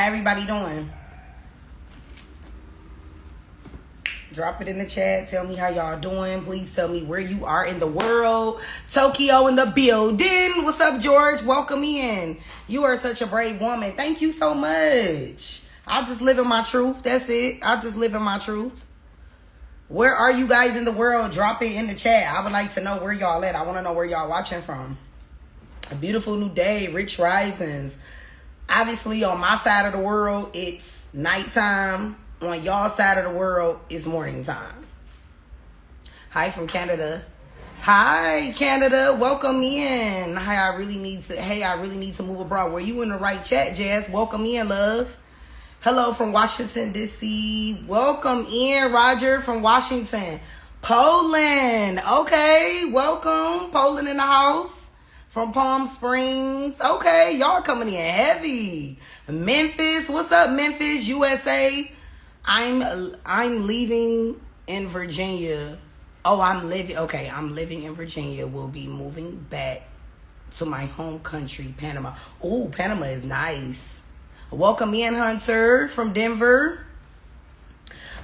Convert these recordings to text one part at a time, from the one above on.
How everybody doing? Drop it in the chat. Tell me how y'all doing. Please tell me where you are in the world. Tokyo in the building. What's up, George? Welcome in. You are such a brave woman. Thank you so much. I'll just live in my truth. That's it. I'll just live in my truth. Where are you guys in the world? Drop it in the chat. I would like to know where y'all at. I want to know where y'all watching from. A beautiful new day. Rich risings. Obviously, on my side of the world, it's nighttime. On y'all side of the world, it's morning time. Hi from Canada. Hi, Canada. Welcome in. Hey, I really need to move abroad. Were you in the right chat, Jazz? Welcome in, love. Hello from Washington, D.C. Welcome in, Roger from Washington. Poland. Okay, welcome. Poland in the house. From Palm Springs. Okay, y'all coming in heavy. Memphis. What's up, Memphis, USA? I'm leaving in Virginia. Oh, I'm living in Virginia. We'll be moving back to my home country, Panama. Oh, Panama is nice. Welcome in, Hunter from Denver.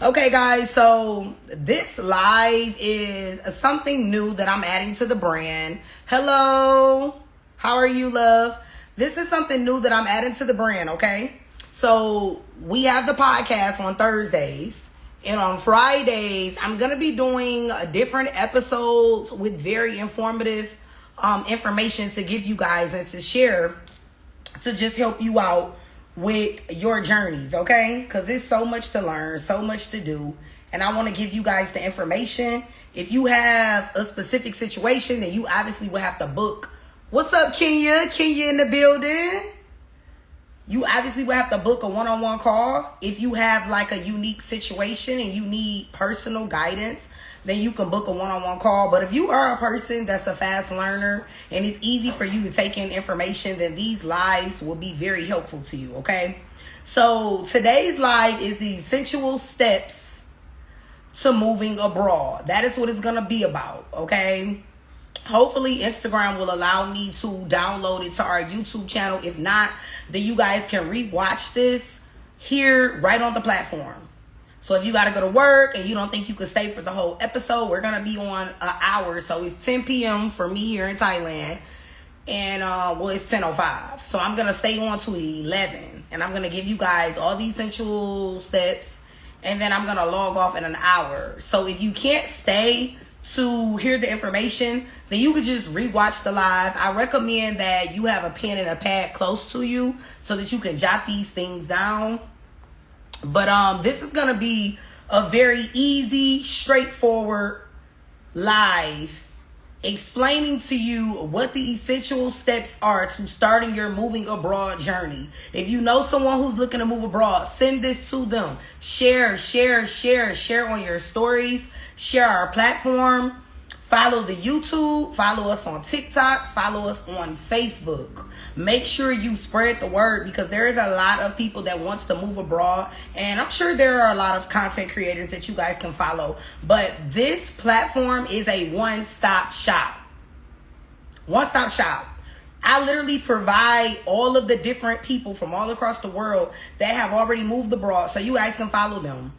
Okay, guys, so this live is something new that I'm adding to the brand. Hello. How are you, love? This is something new that I'm adding to the brand, okay? So we have the podcast on Thursdays, and on Fridays, I'm going to be doing different episodes with very informative information to give you guys and to share to just help you out with your journeys, okay? Because there's so much to learn, so much to do, and I want to give you guys the information. If you have a specific situation, then you obviously will have to book. What's up, Kenya? Kenya in the building. You obviously will have to book a one-on-one call. If you have like a unique situation and you need personal guidance, then you can book a one-on-one call. But if you are a person that's a fast learner and it's easy for you to take in information, then these lives will be very helpful to you, okay? So today's live is the essential steps to moving abroad. That is what it's going to be about, okay? Hopefully Instagram will allow me to download it to our YouTube channel. If not, then you guys can rewatch this here right on the platform. So if you got to go to work and you don't think you can stay for the whole episode, we're going to be on an hour. So it's 10 p.m. for me here in Thailand. And it's 10:05. So I'm going to stay on to 11. And I'm going to give you guys all the essential steps. And then I'm going to log off in an hour. So if you can't stay to hear the information, then you could just rewatch the live. I recommend that you have a pen and a pad close to you so that you can jot these things down. But this is going to be a very easy, straightforward live explaining to you what the essential steps are to starting your moving abroad journey. If you know someone who's looking to move abroad, send this to them. Share on your stories. Share our platform. Follow the YouTube. Follow us on TikTok. Follow us on Facebook. Make sure you spread the word because there is a lot of people that wants to move abroad. And I'm sure there are a lot of content creators that you guys can follow. But this platform is a one-stop shop. One-stop shop. I literally provide all of the different people from all across the world that have already moved abroad. So you guys can follow them.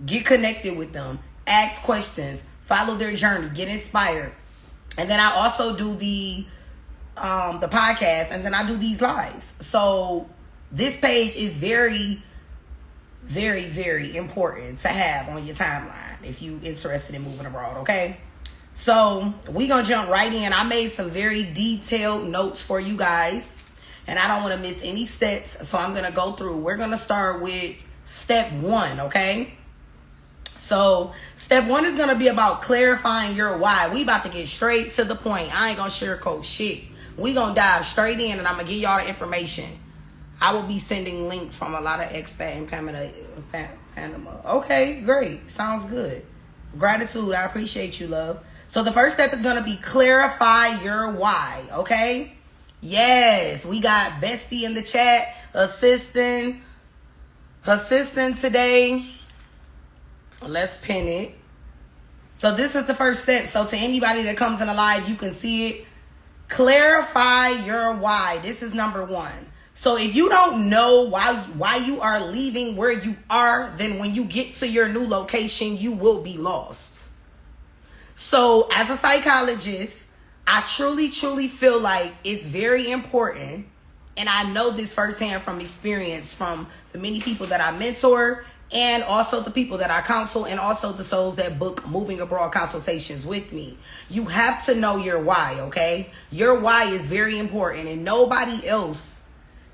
Get connected with them. Ask questions. Follow their journey. Get inspired. And then I also do the podcast, and then I do these lives. So this page is very, very, very important to have on your timeline if you're interested in moving abroad, okay? So we're going to jump right in. I made some very detailed notes for you guys, and I don't want to miss any steps, so I'm going to go through. We're going to start with step 1, okay? So step 1 is going to be about clarifying your why. We about to get straight to the point. I ain't going to sugarcoat shit. We going to dive straight in, and I'm going to give y'all the information. I will be sending links from a lot of expat in Panama. Okay, great. Sounds good. Gratitude. I appreciate you, love. So the first step is going to be clarify your why, okay? Yes, we got Bestie in the chat, assisting today. Let's pin it. So this is the first step. So to anybody that comes in the live, you can see it. Clarify your why. This is number 1. So if you don't know why you are leaving where you are, then when you get to your new location, you will be lost. So as a psychologist, I truly feel like it's very important, and I know this firsthand from experience from the many people that I mentor and also the people that I counsel and also the souls that book moving abroad consultations with me. You have to know your why, okay? Your why is very important, and nobody else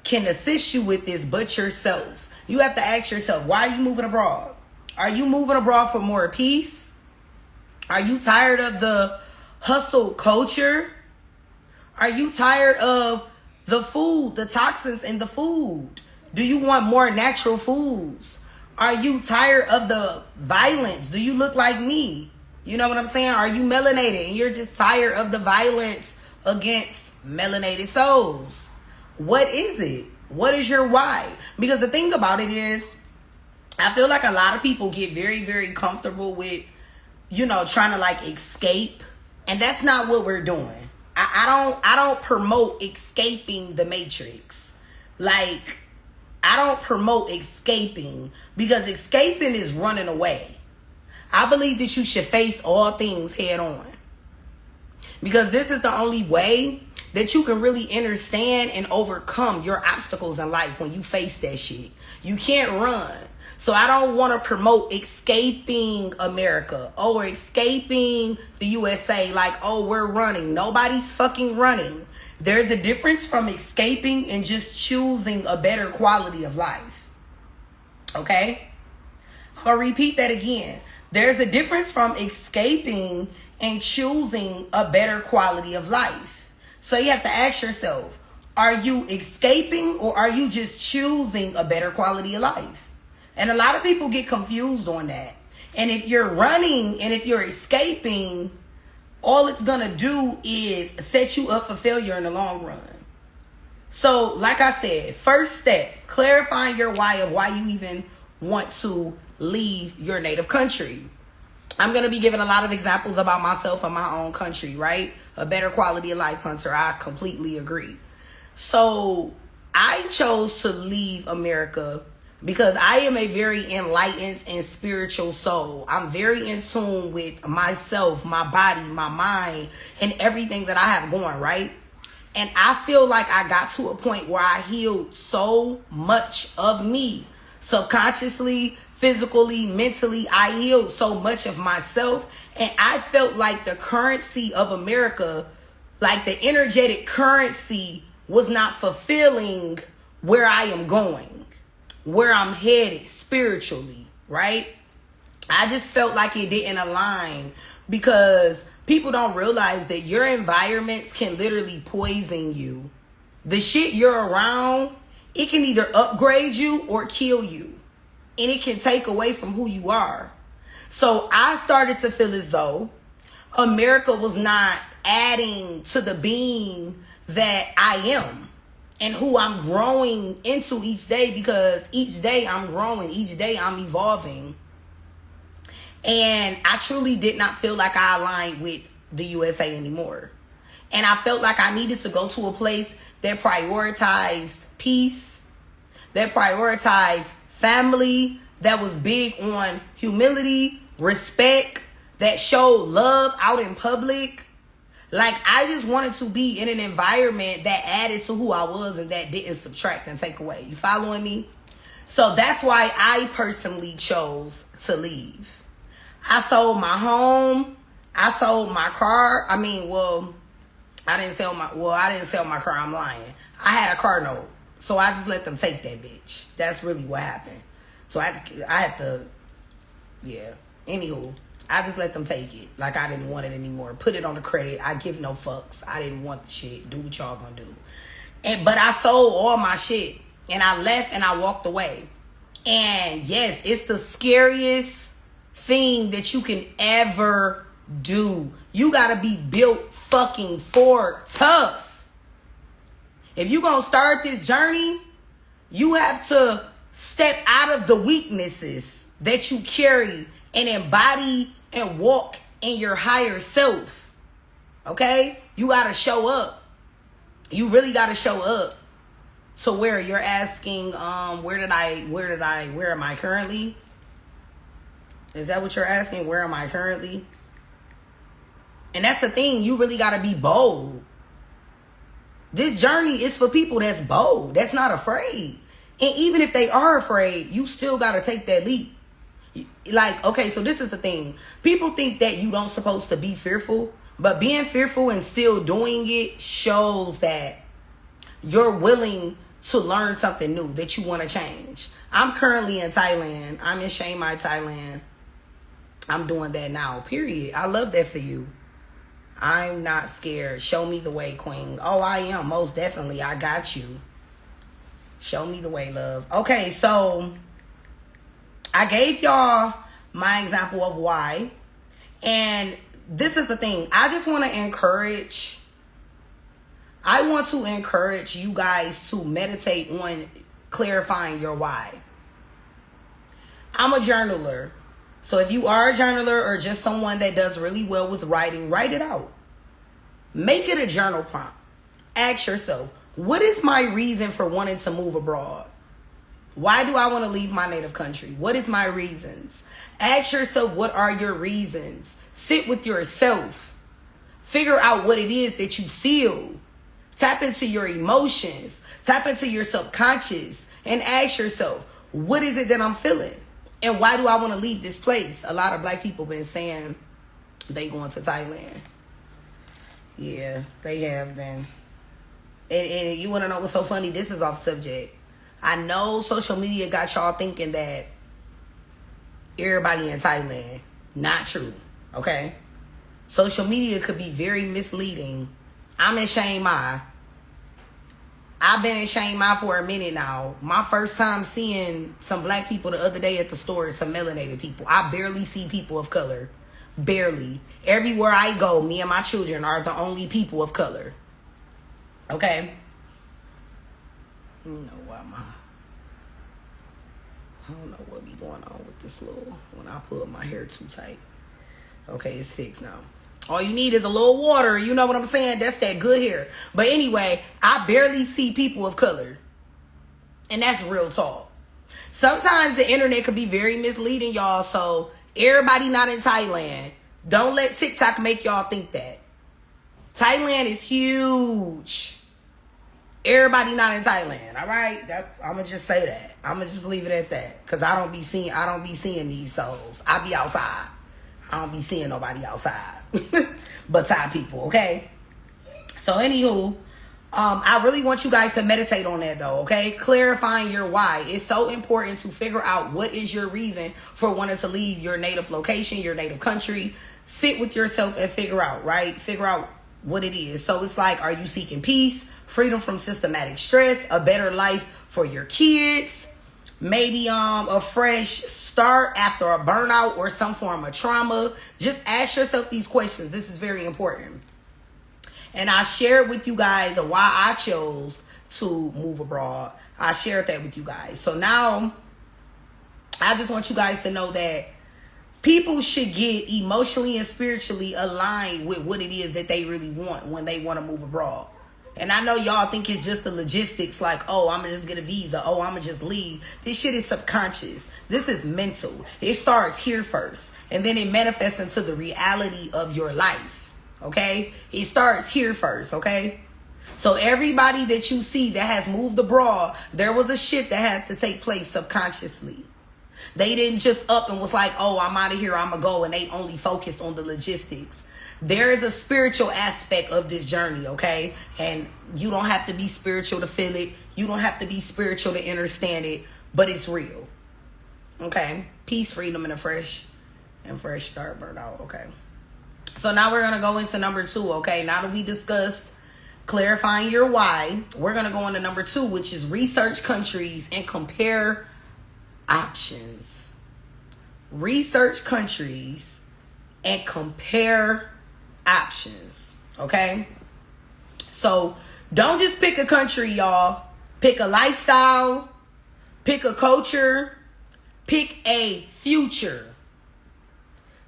can assist you with this but yourself. You have to ask yourself, why are you moving abroad? Are you moving abroad for more peace? Are you tired of the hustle culture? Are you tired of the food, the toxins in the food? Do you want more natural foods? Are you tired of the violence? Do you look like me? You know what I'm saying? Are you melanated and you're just tired of the violence against melanated souls? What is it? What is your why? Because the thing about it is, I feel like a lot of people get very comfortable with, trying to like escape. And that's not what we're doing. I don't promote escaping the matrix. Like, I don't promote escaping, because escaping is running away. I believe that you should face all things head on, because this is the only way that you can really understand and overcome your obstacles in life. When you face that shit, you can't run. So I don't want to promote escaping America or escaping the USA like, oh, we're running. Nobody's fucking running. There's a difference from escaping and just choosing a better quality of life. Okay? I'll repeat that again. There's a difference from escaping and choosing a better quality of life. So you have to ask yourself, are you escaping or are you just choosing a better quality of life? And a lot of people get confused on that. And if you're running and if you're escaping, all it's going to do is set you up for failure in the long run. So, like I said, first step, clarifying your why of why you even want to leave your native country. I'm going to be giving a lot of examples about myself and my own country, right? A better quality of life, Hunter. I completely agree. So I chose to leave America because I am a very enlightened and spiritual soul. I'm very in tune with myself, my body, my mind, and everything that I have going, right? And I feel like I got to a point where I healed so much of me. Subconsciously, physically, mentally, I healed so much of myself. And I felt like the currency of America, like the energetic currency, was not fulfilling where I am going, where I'm headed spiritually, right? I just felt like it didn't align, because people don't realize that your environments can literally poison you. The shit you're around, it can either upgrade you or kill you. And it can take away from who you are. So I started to feel as though America was not adding to the being that I am and who I'm growing into each day, because each day I'm growing, each day I'm evolving. And I truly did not feel like I aligned with the USA anymore. And I felt like I needed to go to a place that prioritized peace, that prioritized family, that was big on humility, respect, that showed love out in public. Like, I just wanted to be in an environment that added to who I was and that didn't subtract and take away. You following me? So that's why I personally chose to leave. I sold my home. I sold my car. I didn't sell my car. I'm lying. I had a car note. So I just let them take that bitch. That's really what happened. So I had to, yeah. Anywho, I just let them take it. Like, I didn't want it anymore. Put it on the credit. I give no fucks. I didn't want the shit. Do what y'all gonna do. But I sold all my shit. And I left and I walked away. And yes, it's the scariest thing that you can ever do. You gotta be built fucking for tough. If you gonna start this journey, you have to step out of the weaknesses that you carry and embody and walk in your higher self. Okay? You gotta show up. You really gotta show up. to where you're asking, where am I currently? Is that what you're asking? Where am I currently? And that's the thing. You really got to be bold. This journey is for people that's bold, that's not afraid. And even if they are afraid, you still got to take that leap. Like, okay, so this is the thing. People think that you don't supposed to be fearful, but being fearful and still doing it shows that you're willing to learn something new, that you want to change. I'm currently in Thailand. I'm in Chiang Mai, Thailand. I'm doing that now, period. I love that for you. I'm not scared. Show me the way, queen. Oh, I am. Most definitely. I got you. Show me the way, love. Okay, so I gave y'all my example of why. And this is the thing. I want to encourage you guys to meditate on clarifying your why. I'm a journaler. So if you are a journaler or just someone that does really well with writing, write it out. Make it a journal prompt. Ask yourself, what is my reason for wanting to move abroad? Why do I want to leave my native country? What is my reasons? Ask yourself, what are your reasons? Sit with yourself. Figure out what it is that you feel. Tap into your emotions. Tap into your subconscious and ask yourself, what is it that I'm feeling? And why do I want to leave this place? A lot of black people been saying they going to Thailand. Yeah, they have been. And you want to know what's so funny? This is off subject. I know social media got y'all thinking that everybody in Thailand. Not true, okay? Social media could be very misleading. I'm in Chiang Mai. I've been in Chiang Mai for a minute now. My first time seeing some black people the other day at the store is some melanated people. I barely see people of color. Barely. Everywhere I go, me and my children are the only people of color. Okay? I don't know what be going on with this little, when I pull my hair too tight. Okay, it's fixed now. All you need is a little water. You know what I'm saying? That's that good hair. But anyway, I barely see people of color. And that's real talk. Sometimes the internet can be very misleading, y'all. So everybody not in Thailand. Don't let TikTok make y'all think that. Thailand is huge. Everybody not in Thailand. All right? I'm going to just say that. I'm going to just leave it at that. Because I don't be seeing these souls. I be outside. I don't be seeing nobody outside. But Thai people, okay? So anywho, I really want you guys to meditate on that though, okay? Clarifying your why. It's so important to figure out what is your reason for wanting to leave your native location, your native country. Sit with yourself and figure out, right? Figure out what it is. So it's like, are you seeking peace, freedom from systematic stress, a better life for your kids? Maybe a fresh start after a burnout or some form of trauma. Just ask yourself these questions. This is very important. And I shared with you guys why I chose to move abroad. I shared that with you guys. So now I just want you guys to know that people should get emotionally and spiritually aligned with what it is that they really want when they want to move abroad. And I know y'all think it's just the logistics, like, oh, I'm going to just get a visa. Oh, I'm going to just leave. This shit is subconscious. This is mental. It starts here first. And then it manifests into the reality of your life. Okay? It starts here first. Okay? So everybody that you see that has moved abroad, there was a shift that has to take place subconsciously. They didn't just up and was like, oh, I'm out of here, I'm going to go. And they only focused on the logistics. There is a spiritual aspect of this journey, okay? And you don't have to be spiritual to feel it. You don't have to be spiritual to understand it, but it's real. Okay? Peace, freedom, and a fresh start, burnout, okay? So now we're going to go into number 2, okay? Now that we discussed clarifying your why, we're going to go into number 2, which is research countries and compare options. Research countries and compare options, okay? So don't just pick a country, y'all. Pick a lifestyle, pick a culture, pick a future.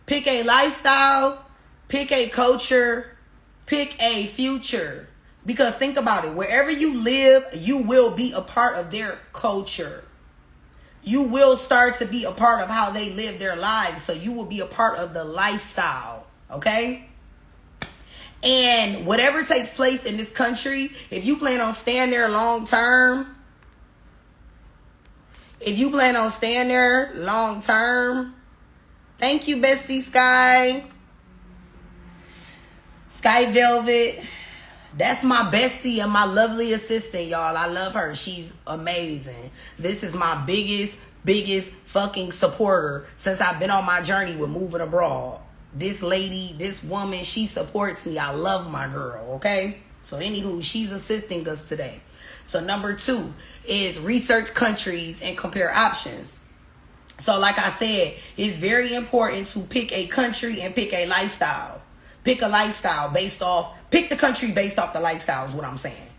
Pick a lifestyle, pick a culture, pick a future. Because think about it. Wherever you live, you will be a part of their culture. You will start to be a part of how they live their lives. So you will be a part of the lifestyle. Okay? And whatever takes place in this country, if you plan on staying there long term, thank you, bestie Sky Velvet. That's my bestie and my lovely assistant, y'all. I love her. She's amazing. This is my biggest fucking supporter since I've been on my journey with moving abroad. This lady, this woman, she supports me. I love my girl, okay? So anywho, she's assisting us today. So number 2 is research countries and compare options. So like I said, it's very important to pick a country and pick a lifestyle. Pick a lifestyle pick the country based off the lifestyle is what I'm saying.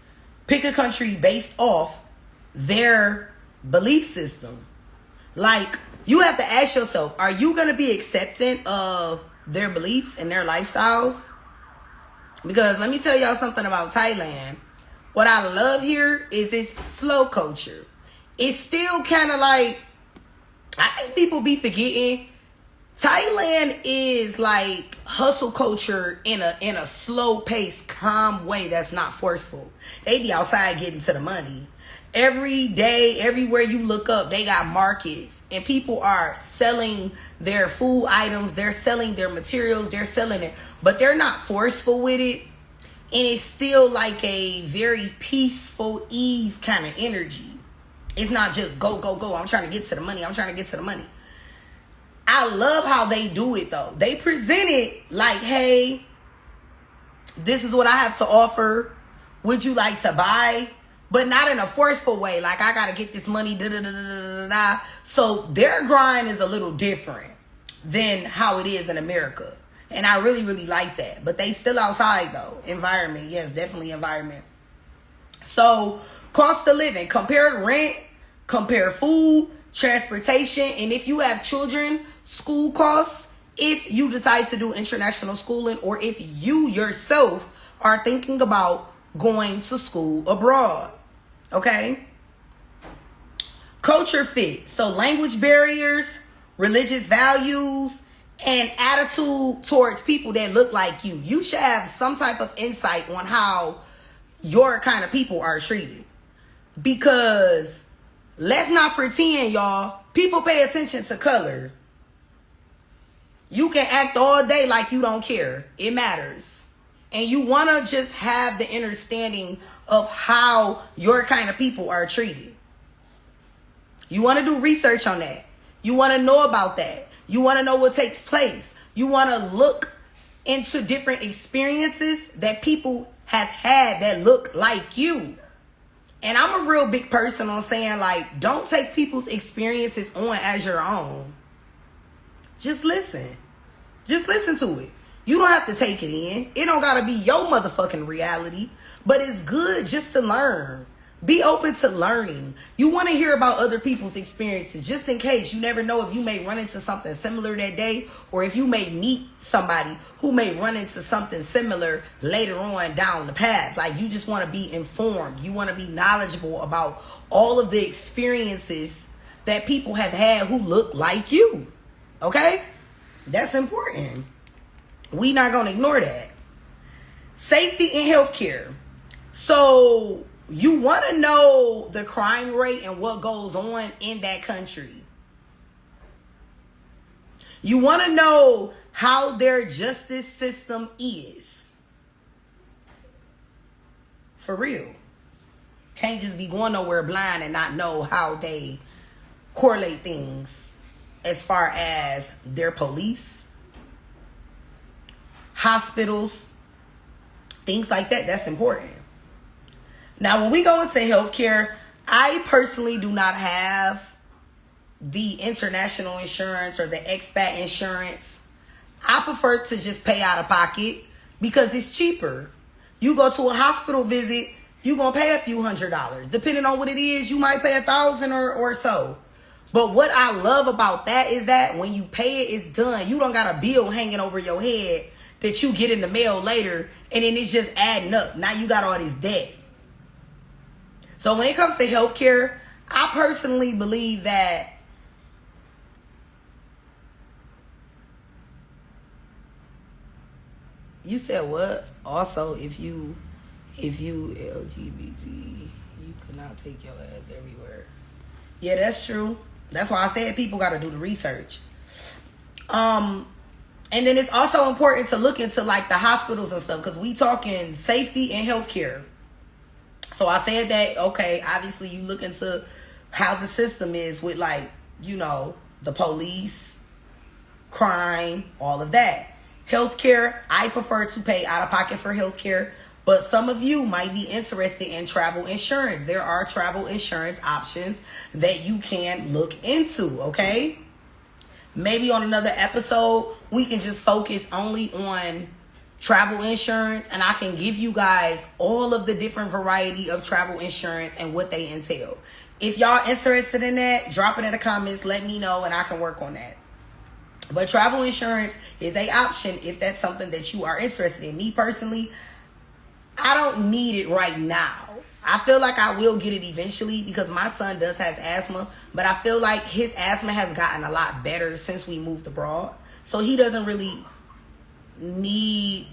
Pick a country based off their belief system. Like, you have to ask yourself, are you going to be accepting of their beliefs and their lifestyles? Because let me tell y'all something about Thailand. What I love here is its slow culture. It's still kind of like, I think people be forgetting, Thailand is like hustle culture in a slow paced, calm way that's not forceful. They be outside getting to the money. Every day, everywhere you look up, they got markets and people are selling their food items. They're selling their materials. They're selling it, but they're not forceful with it. And it's still like a very peaceful, ease kind of energy. It's not just go, go, go. I'm trying to get to the money. I love how they do it though. They present it like, hey, this is what I have to offer. Would you like to buy? But not in a forceful way. Like, I got to get this money. So their grind is a little different than how it is in America. And I really, really like that. But they still outside though. Environment. Yes, definitely environment. So cost of living. Compare rent. Compare food. Transportation. And if you have children, school costs. If you decide to do international schooling, or if you yourself are thinking about going to school abroad. Okay? Culture fit. So language barriers, religious values, and attitude towards people that look like you. You should have some type of insight on how your kind of people are treated. Because let's not pretend, y'all. People pay attention to color. You can act all day like you don't care. It matters. And you want to just have the understanding of how your kind of people are treated. You want to do research on that. You want to know about that. You want to know what takes place. You want to look into different experiences that people has had that look like you. And I'm a real big person on saying, like, don't take people's experiences on as your own. Just listen. Just listen to it. You don't have to take it in. It don't got to be your motherfucking reality. But it's good just to learn. Be open to learning. You want to hear about other people's experiences just in case. You never know if you may run into something similar that day, or if you may meet somebody who may run into something similar later on down the path. Like, you just want to be informed. You want to be knowledgeable about all of the experiences that people have had who look like you. Okay? That's important. We not going to ignore that. Safety in healthcare. So you want to know the crime rate and what goes on in that country. You want to know how their justice system is. For real. Can't just be going nowhere blind and not know how they correlate things as far as their police, hospitals, things like that. That's important. Now, when we go into healthcare, I personally do not have the international insurance or the expat insurance. I prefer to just pay out of pocket because it's cheaper. You go to a hospital visit, you're going to pay a few $100s. Depending on what it is, you might pay $1,000 or so. But what I love about that is that when you pay it, it's done. You don't got a bill hanging over your head that you get in the mail later, and then it's just adding up. Now you got all this debt. So when it comes to healthcare, I personally believe that you said what? Also, if you LGBT, you cannot take your ass everywhere. Yeah, that's true. That's why I said people got to do the research. And then it's also important to look into like the hospitals and stuff, because we talking safety and healthcare. So I said that, okay, obviously you look into how the system is with, like, you know, the police, crime, all of that. Healthcare, I prefer to pay out of pocket for healthcare, but some of you might be interested in travel insurance. There are travel insurance options that you can look into, okay? Maybe on another episode, we can just focus only on travel insurance, and I can give you guys all of the different variety of travel insurance and what they entail. If y'all interested in that, drop it in the comments, let me know, and I can work on that. But travel insurance is an option if that's something that you are interested in. Me personally, I don't need it right now. I feel like I will get it eventually because my son has asthma, but I feel like his asthma has gotten a lot better since we moved abroad. So he doesn't really need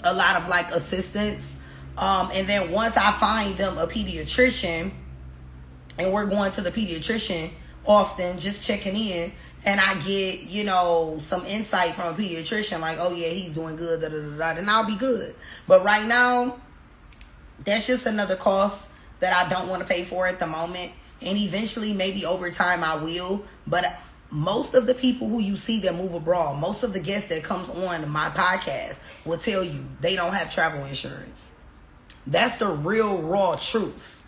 a lot of like assistance. And then once I find them a pediatrician, and we're going to the pediatrician often, just checking in, and I get, you know, some insight from a pediatrician, like, oh yeah, he's doing good, then I'll be good. But right now, that's just another cost that I don't want to pay for at the moment. And eventually, maybe over time, I will. But most of the people who you see that move abroad, most of the guests that comes on my podcast will tell you they don't have travel insurance. That's the real raw truth.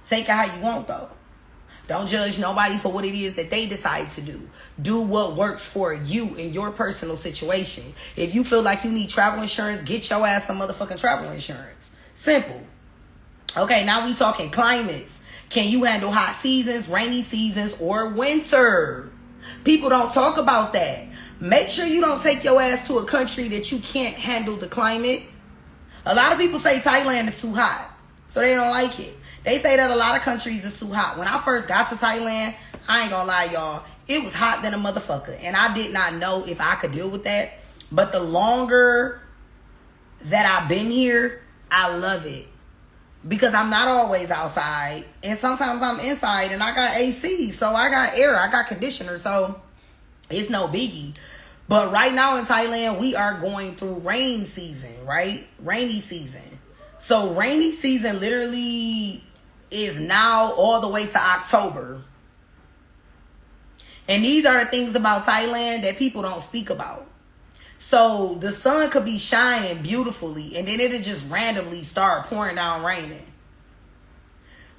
Take it how you want, though. Don't judge nobody for what it is that they decide to do. Do what works for you in your personal situation. If you feel like you need travel insurance, get your ass some motherfucking travel insurance. Simple. Okay, now we talking climates. Can you handle hot seasons, rainy seasons, or winter? People don't talk about that. Make sure you don't take your ass to a country that you can't handle the climate. A lot of people say Thailand is too hot, so they don't like it. They say that a lot of countries is too hot. When I first got to Thailand, I ain't gonna lie, y'all, it was hot than a motherfucker. And I did not know if I could deal with that. But the longer that I've been here, I love it. Because I'm not always outside. And sometimes I'm inside and I got AC. So I got air. I got conditioner. So it's no biggie. But right now in Thailand, we are going through rain season, right? Rainy season. So rainy season literally is now all the way to October. And these are the things about Thailand that people don't speak about. So the sun could be shining beautifully and then it'll just randomly start pouring down raining.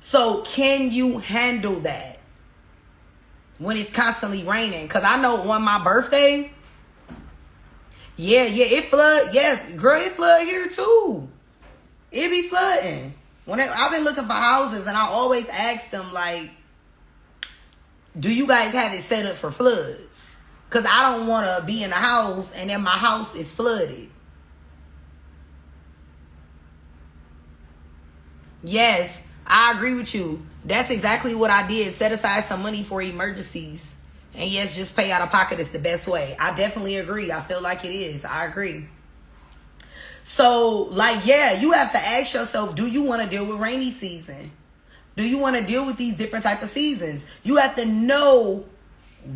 So can you handle that when it's constantly raining? Because I know on my birthday, yeah, it flood. Yes, girl, it flood here too. It be flooding. I've been looking for houses and I always ask them, like, do you guys have it set up for floods? Because I don't want to be in a house and then my house is flooded. Yes, I agree with you. That's exactly what I did. Set aside some money for emergencies. And yes, just pay out of pocket is the best way. I definitely agree. I feel like it is. I agree. So, like, yeah, you have to ask yourself, do you want to deal with rainy season? Do you want to deal with these different type of seasons? You have to know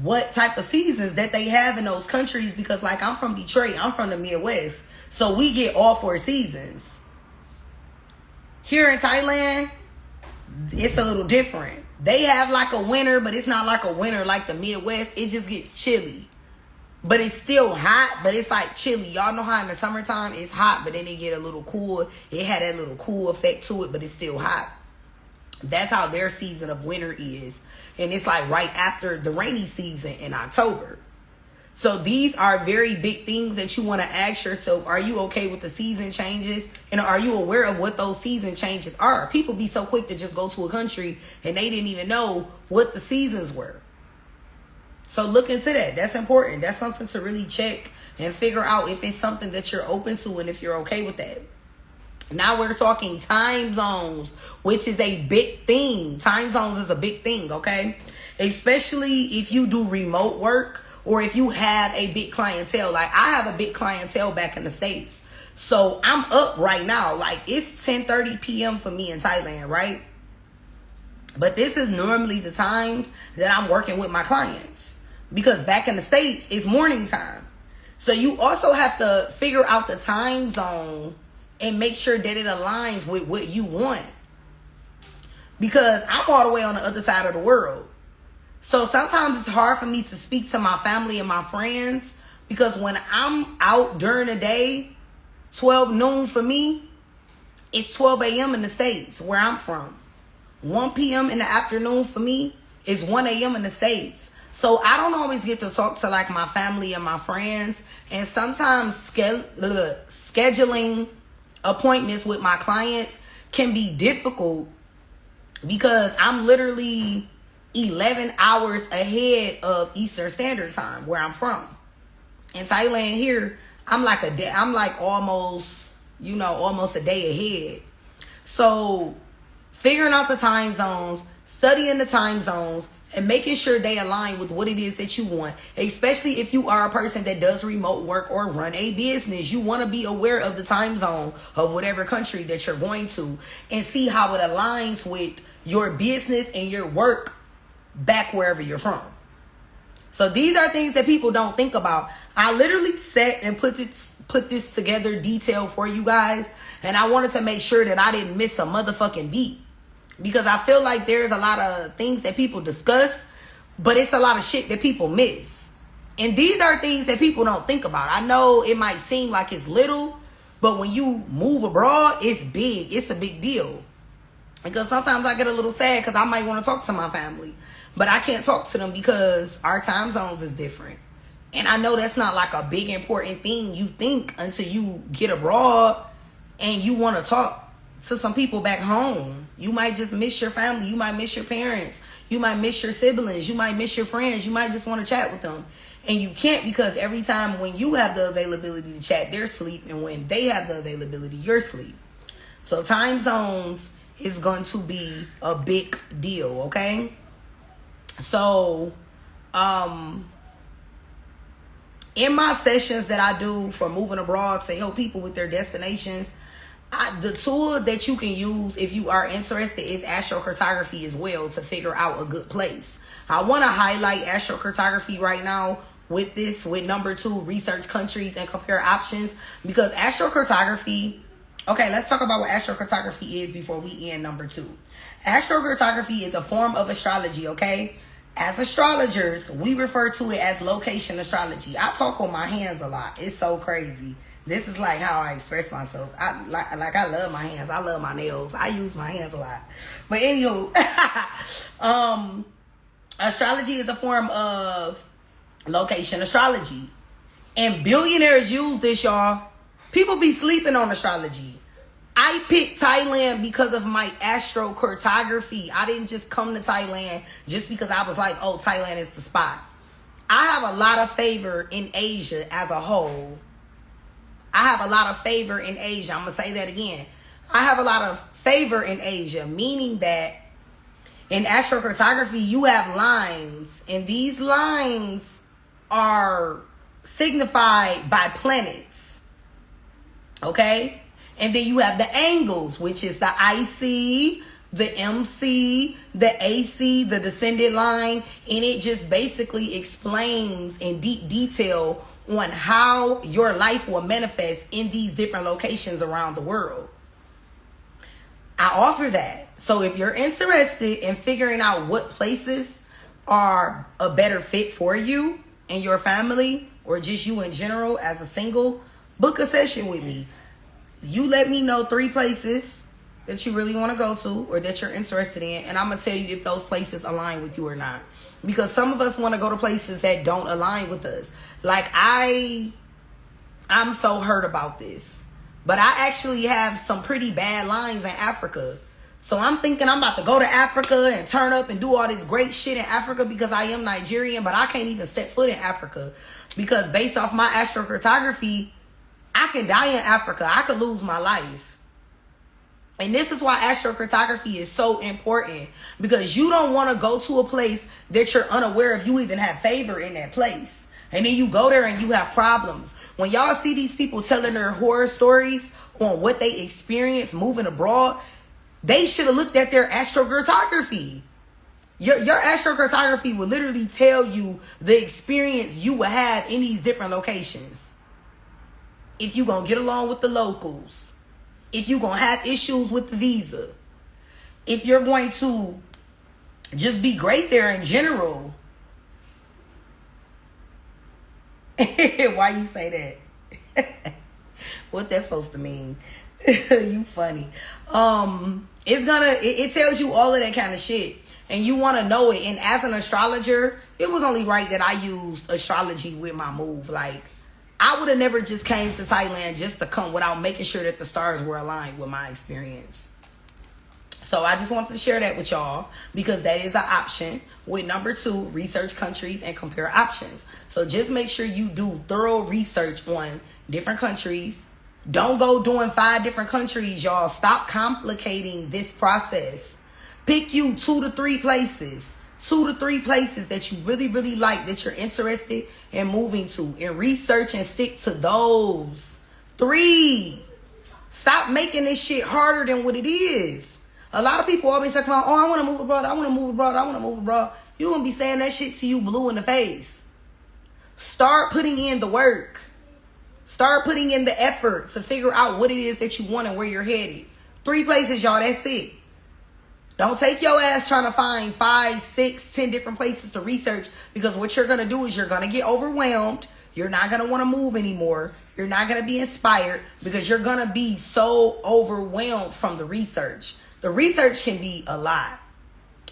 what type of seasons that they have in those countries, because like I'm from Detroit, I'm from the Midwest, so we get all 4 seasons. Here in Thailand, it's a little different. They have like a winter, but it's not like a winter like the Midwest. It just gets chilly, but it's still hot, but it's like chilly. Y'all know how in the summertime it's hot, but then it get a little cool. It had that little cool effect to it, but it's still hot. That's how their season of winter is. And it's like right after the rainy season in October. So these are very big things that you want to ask yourself. Are you okay with the season changes? And are you aware of what those season changes are? People be so quick to just go to a country and they didn't even know what the seasons were. So look into that. That's important. That's something to really check and figure out if it's something that you're open to and if you're okay with that. Now we're talking time zones, which is a big thing. Time zones is a big thing, okay? Especially if you do remote work or if you have a big clientele. Like, I have a big clientele back in the States. So I'm up right now. Like, it's 10:30 p.m. for me in Thailand, right? But this is normally the times that I'm working with my clients. Because back in the States, it's morning time. So you also have to figure out the time zone and make sure that it aligns with what you want. Because I'm all the way on the other side of the world. So sometimes it's hard for me to speak to my family and my friends. Because when I'm out during the day, 12 noon for me, it's 12 a.m. in the States where I'm from. 1 p.m. in the afternoon for me is 1 a.m. in the States. So I don't always get to talk to like my family and my friends. And sometimes scheduling appointments with my clients can be difficult because I'm literally 11 hours ahead of Eastern Standard Time where I'm from. In Thailand here, I'm like almost a day ahead. So figuring out the time zones, studying the time zones, and making sure they align with what it is that you want, especially if you are a person that does remote work or run a business. You want to be aware of the time zone of whatever country that you're going to and see how it aligns with your business and your work back wherever you're from. So these are things that people don't think about. I literally sat and put this together detailed for you guys, and I wanted to make sure that I didn't miss a motherfucking beat. Because I feel like there's a lot of things that people discuss, but it's a lot of shit that people miss. And these are things that people don't think about. I know it might seem like it's little, but when you move abroad, it's big. It's a big deal. Because sometimes I get a little sad because I might want to talk to my family, but I can't talk to them because our time zones is different. And I know that's not like a big important thing you think until you get abroad and you want to talk to some people back home. You might just miss your family. You might miss your parents. You might miss your siblings. You might miss your friends. You might just want to chat with them. And you can't, because every time when you have the availability to chat, they're asleep. And when they have the availability, you're asleep. So time zones is going to be a big deal, okay? So, in my sessions that I do for moving abroad to help people with their destinations, the tool that you can use if you are interested is astrocartography as well, to figure out a good place. I want to highlight astrocartography right now with number 2, research countries and compare options, because astrocartography, okay, let's talk about what astrocartography is before we end number 2. Astrocartography is a form of astrology, okay? As astrologers, we refer to it as location astrology. I talk with my hands a lot. It's so crazy. This is like how I express myself. I love my hands. I love my nails. I use my hands a lot. But anywho, astrology is a form of location astrology. And billionaires use this, y'all. People be sleeping on astrology. I picked Thailand because of my astrocartography. I didn't just come to Thailand just because I was like, oh, Thailand is the spot. I have a lot of favor in Asia as a whole. I have a lot of favor in Asia. I'm going to say that again. I have a lot of favor in Asia, meaning that in astrocartography, you have lines, and these lines are signified by planets. Okay? And then you have the angles, which is the IC, the MC, the AC, the descendant line, and it just basically explains in deep detail on how your life will manifest in these different locations around the world. I offer that. So if you're interested in figuring out what places are a better fit for you and your family, or just you in general as a single, book a session with me. You let me know 3 places that you really want to go to or that you're interested in, and I'm going to tell you if those places align with you or not. Because some of us want to go to places that don't align with us. Like, I'm so hurt about this. But I actually have some pretty bad lines in Africa. So I'm thinking I'm about to go to Africa and turn up and do all this great shit in Africa because I am Nigerian, but I can't even step foot in Africa because based off my astrocartography, I can die in Africa. I could lose my life. And this is why astrocartography is so important, because you don't want to go to a place that you're unaware if you even have favor in that place. And then you go there and you have problems. When y'all see these people telling their horror stories on what they experienced moving abroad, they should have looked at their astrocartography. Your astrocartography will literally tell you the experience you will have in these different locations. If you're going to get along with the locals. If you're going to have issues with the visa. If you're going to just be great there in general. Why you say that? What that's supposed to mean? You funny. It tells you all of that kind of shit, and you want to know it. And as an astrologer, it was only right that I used astrology with my move. Like, I would have never just came to Thailand just to come without making sure that the stars were aligned with my experience. So I just wanted to share that with y'all because that is an option. With number 2, research countries and compare options. So just make sure you do thorough research on different countries. Don't go doing 5 different countries, y'all. Stop complicating this process. Pick you 2 to 3 places. 2 to 3 places that you really, really like, that you're interested in moving to. And research and stick to those. 3. Stop making this shit harder than what it is. A lot of people always talk about, oh, I want to move abroad. I want to move abroad. I want to move abroad. You're going to be saying that shit to you blue in the face. Start putting in the work. Start putting in the effort to figure out what it is that you want and where you're headed. 3 places, y'all. That's it. Don't take your ass trying to find 5, 6, 10 different places to research, because what you're going to do is you're going to get overwhelmed. You're not going to want to move anymore. You're not going to be inspired because you're going to be so overwhelmed from the research. The research can be a lot.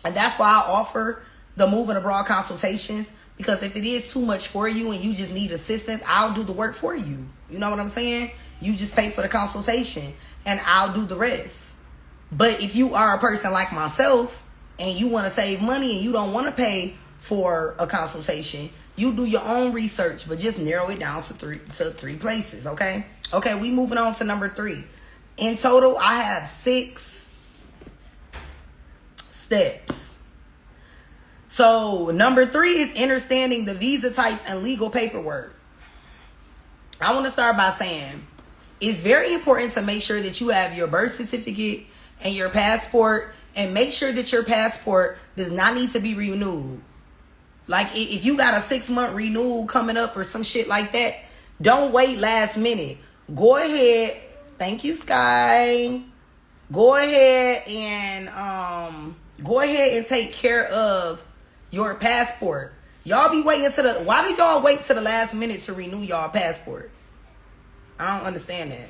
And that's why I offer the moving abroad consultations, because if it is too much for you and you just need assistance, I'll do the work for you. You know what I'm saying? You just pay for the consultation and I'll do the rest. But if you are a person like myself and you want to save money and you don't want to pay for a consultation, you do your own research, but just narrow it down to three places, okay? Okay, we moving on to number 3. In total, I have 6 steps. So number 3 is understanding the visa types and legal paperwork. I want to start by saying it's very important to make sure that you have your birth certificate and your passport, and make sure that your passport does not need to be renewed. Like, if you got a 6-month renewal coming up or some shit like that, don't wait last minute. Go ahead. Thank you, Sky. Go ahead and take care of your passport. Y'all be waiting why do y'all wait to the last minute to renew y'all passport? I don't understand that.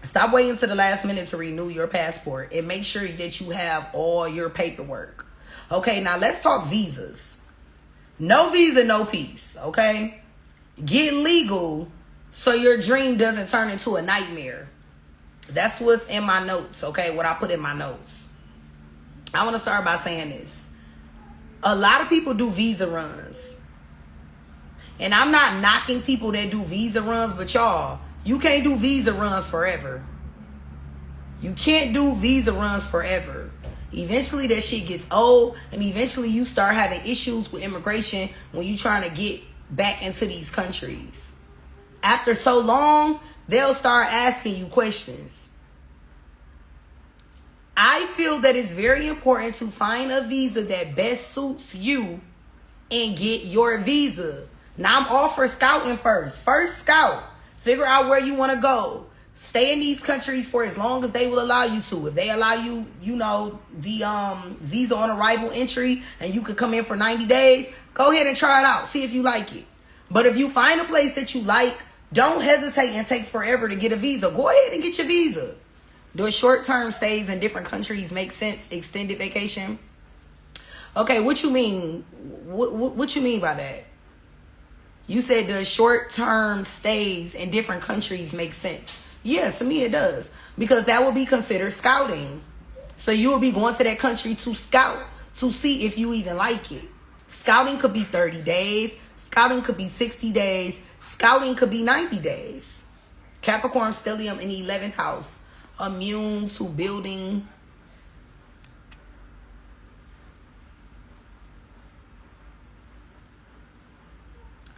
Stop waiting to the last minute to renew your passport and make sure that you have all your paperwork. Okay, now let's talk visas. No visa, no peace, okay? Get legal so your dream doesn't turn into a nightmare. That's what's in my notes, okay? What I put in my notes. I want to start by saying this. A lot of people do visa runs. And I'm not knocking people that do visa runs, but y'all, you can't do visa runs forever. You can't do visa runs forever. Eventually that shit gets old, and eventually you start having issues with immigration when you're trying to get back into these countries. After so long, they'll start asking you questions. I feel that it's very important to find a visa that best suits you and get your visa. Now, I'm all for scouting first. First scout. Figure out where you want to go. Stay in these countries for as long as they will allow you to. If they allow you, the visa on arrival entry, and you could come in for 90 days, go ahead and try it out. See if you like it. But if you find a place that you like, don't hesitate and take forever to get a visa. Go ahead and get your visa. Does short-term stays in different countries make sense? Extended vacation? Okay, what you mean? What you mean by that? You said does short-term stays in different countries make sense? Yeah, to me it does. Because that would be considered scouting. So you will be going to that country to scout, to see if you even like it. Scouting could be 30 days. Scouting could be 60 days. Scouting could be 90 days. Capricorn stellium in the 11th house. Immune to building.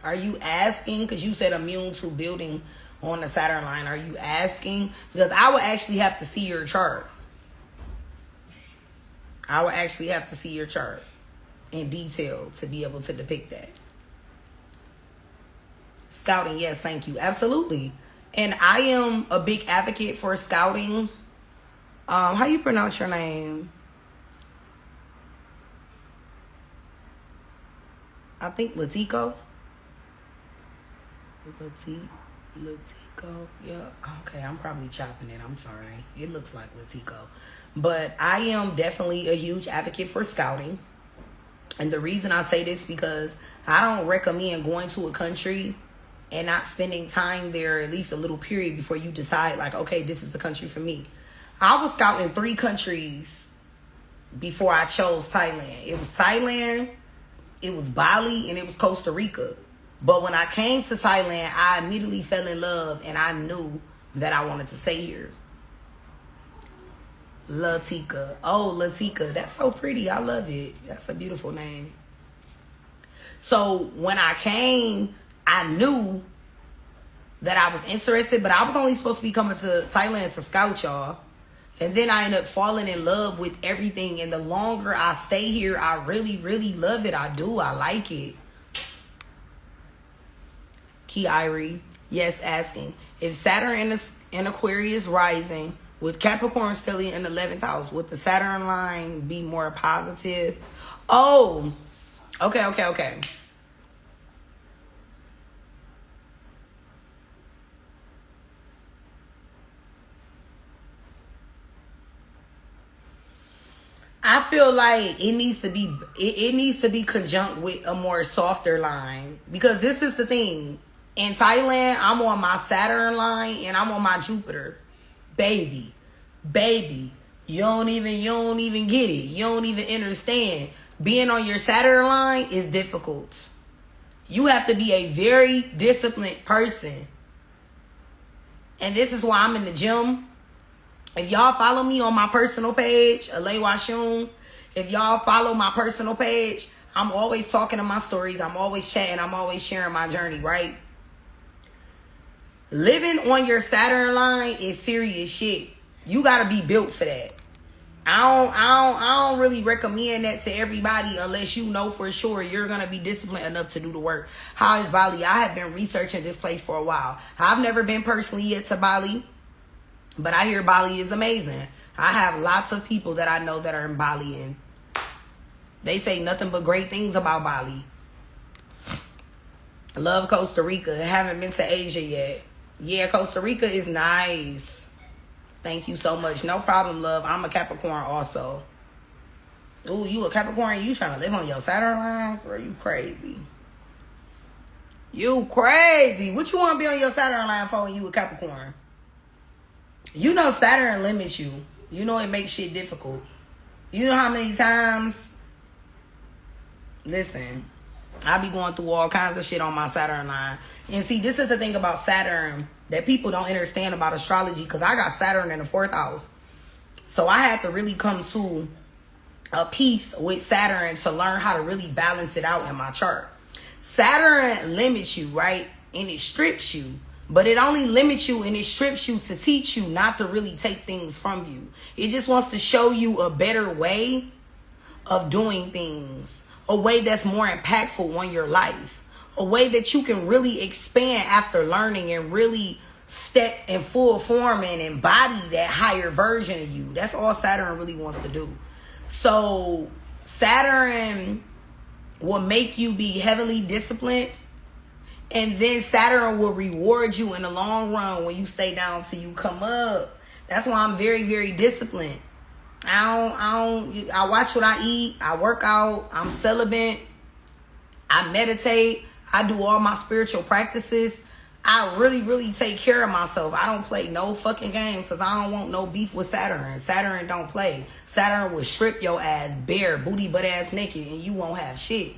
Are you asking? Because you said immune to building on the Saturn line. Are you asking? Because I would actually have to see your chart. I would actually have to see your chart in detail to be able to depict that. Scouting, yes, thank you. Absolutely. And I am a big advocate for scouting. How you pronounce your name? I think Latico. Latico. Yeah. Okay, I'm probably chopping it. I'm sorry. It looks like Latico. But I am definitely a huge advocate for scouting. And the reason I say this because I don't recommend going to a country and not spending time there, at least a little period, before you decide, like, okay, this is the country for me. I was scouting 3 countries before I chose Thailand. It was Thailand, it was Bali, and it was Costa Rica. But when I came to Thailand, I immediately fell in love, and I knew that I wanted to stay here. Latika. Oh, Latika. That's so pretty. I love it. That's a beautiful name. So when I came, I knew that I was interested, but I was only supposed to be coming to Thailand to scout, y'all. And then I ended up falling in love with everything. And the longer I stay here, I really, really love it. I do. I like it. Key Irie. Yes, asking. If Saturn in Aquarius rising with Capricorn still in the 11th house, would the Saturn line be more positive? Oh, okay. I feel like it needs to be conjunct with a more softer line, because this is the thing. In Thailand, I'm on my Saturn line and I'm on my Jupiter. Baby, you don't even get it. You don't even understand. Being on your Saturn line is difficult. You have to be a very disciplined person. And this is why I'm in the gym. If y'all follow me on my personal page, Ilewashun, if y'all follow my personal page, I'm always talking to my stories. I'm always chatting. I'm always sharing my journey, right? Living on your Saturn line is serious shit. You gotta be built for that. I don't really recommend that to everybody unless you know for sure you're gonna be disciplined enough to do the work. How is Bali? I have been researching this place for a while. I've never been personally yet to Bali, but I hear Bali is amazing. I have lots of people that I know that are in Bali, and they say nothing but great things about Bali. Love Costa Rica. Haven't been to Asia yet. Yeah, Costa Rica is nice. Thank you so much. No problem, love. I'm a Capricorn also. Ooh, you a Capricorn? You trying to live on your Saturn line? Girl, you crazy. You crazy. What you want to be on your Saturn line for when you a Capricorn? You know Saturn limits you. You know it makes shit difficult. You know how many times... Listen, I be going through all kinds of shit on my Saturn line. And see, this is the thing about Saturn that people don't understand about astrology, because I got Saturn in the 4th house. So I had to really come to a peace with Saturn to learn how to really balance it out in my chart. Saturn limits you, right? And it strips you. But it only limits you and it strips you to teach you, not to really take things from you. It just wants to show you a better way of doing things. A way that's more impactful on your life. A way that you can really expand after learning and really step in full form and embody that higher version of you. That's all Saturn really wants to do. So Saturn will make you be heavily disciplined. And then Saturn will reward you in the long run when you stay down till you come up. That's why I'm very, very disciplined. I watch what I eat. I work out. I'm celibate. I meditate. I do all my spiritual practices. I really, really take care of myself. I don't play no fucking games because I don't want no beef with Saturn. Saturn don't play. Saturn will strip your ass bare, booty butt ass naked, and you won't have shit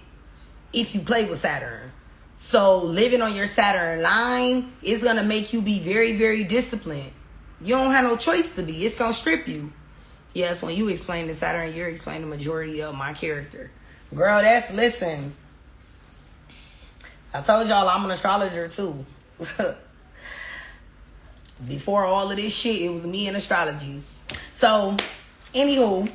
if you play with Saturn. So living on your Saturn line is going to make you be very, very disciplined. You don't have no choice to be. It's going to strip you. Yes, when you explain the Saturn, you're explaining the majority of my character. Girl, listen. I told y'all I'm an astrologer too. Before all of this shit, it was me and astrology. So, anywho,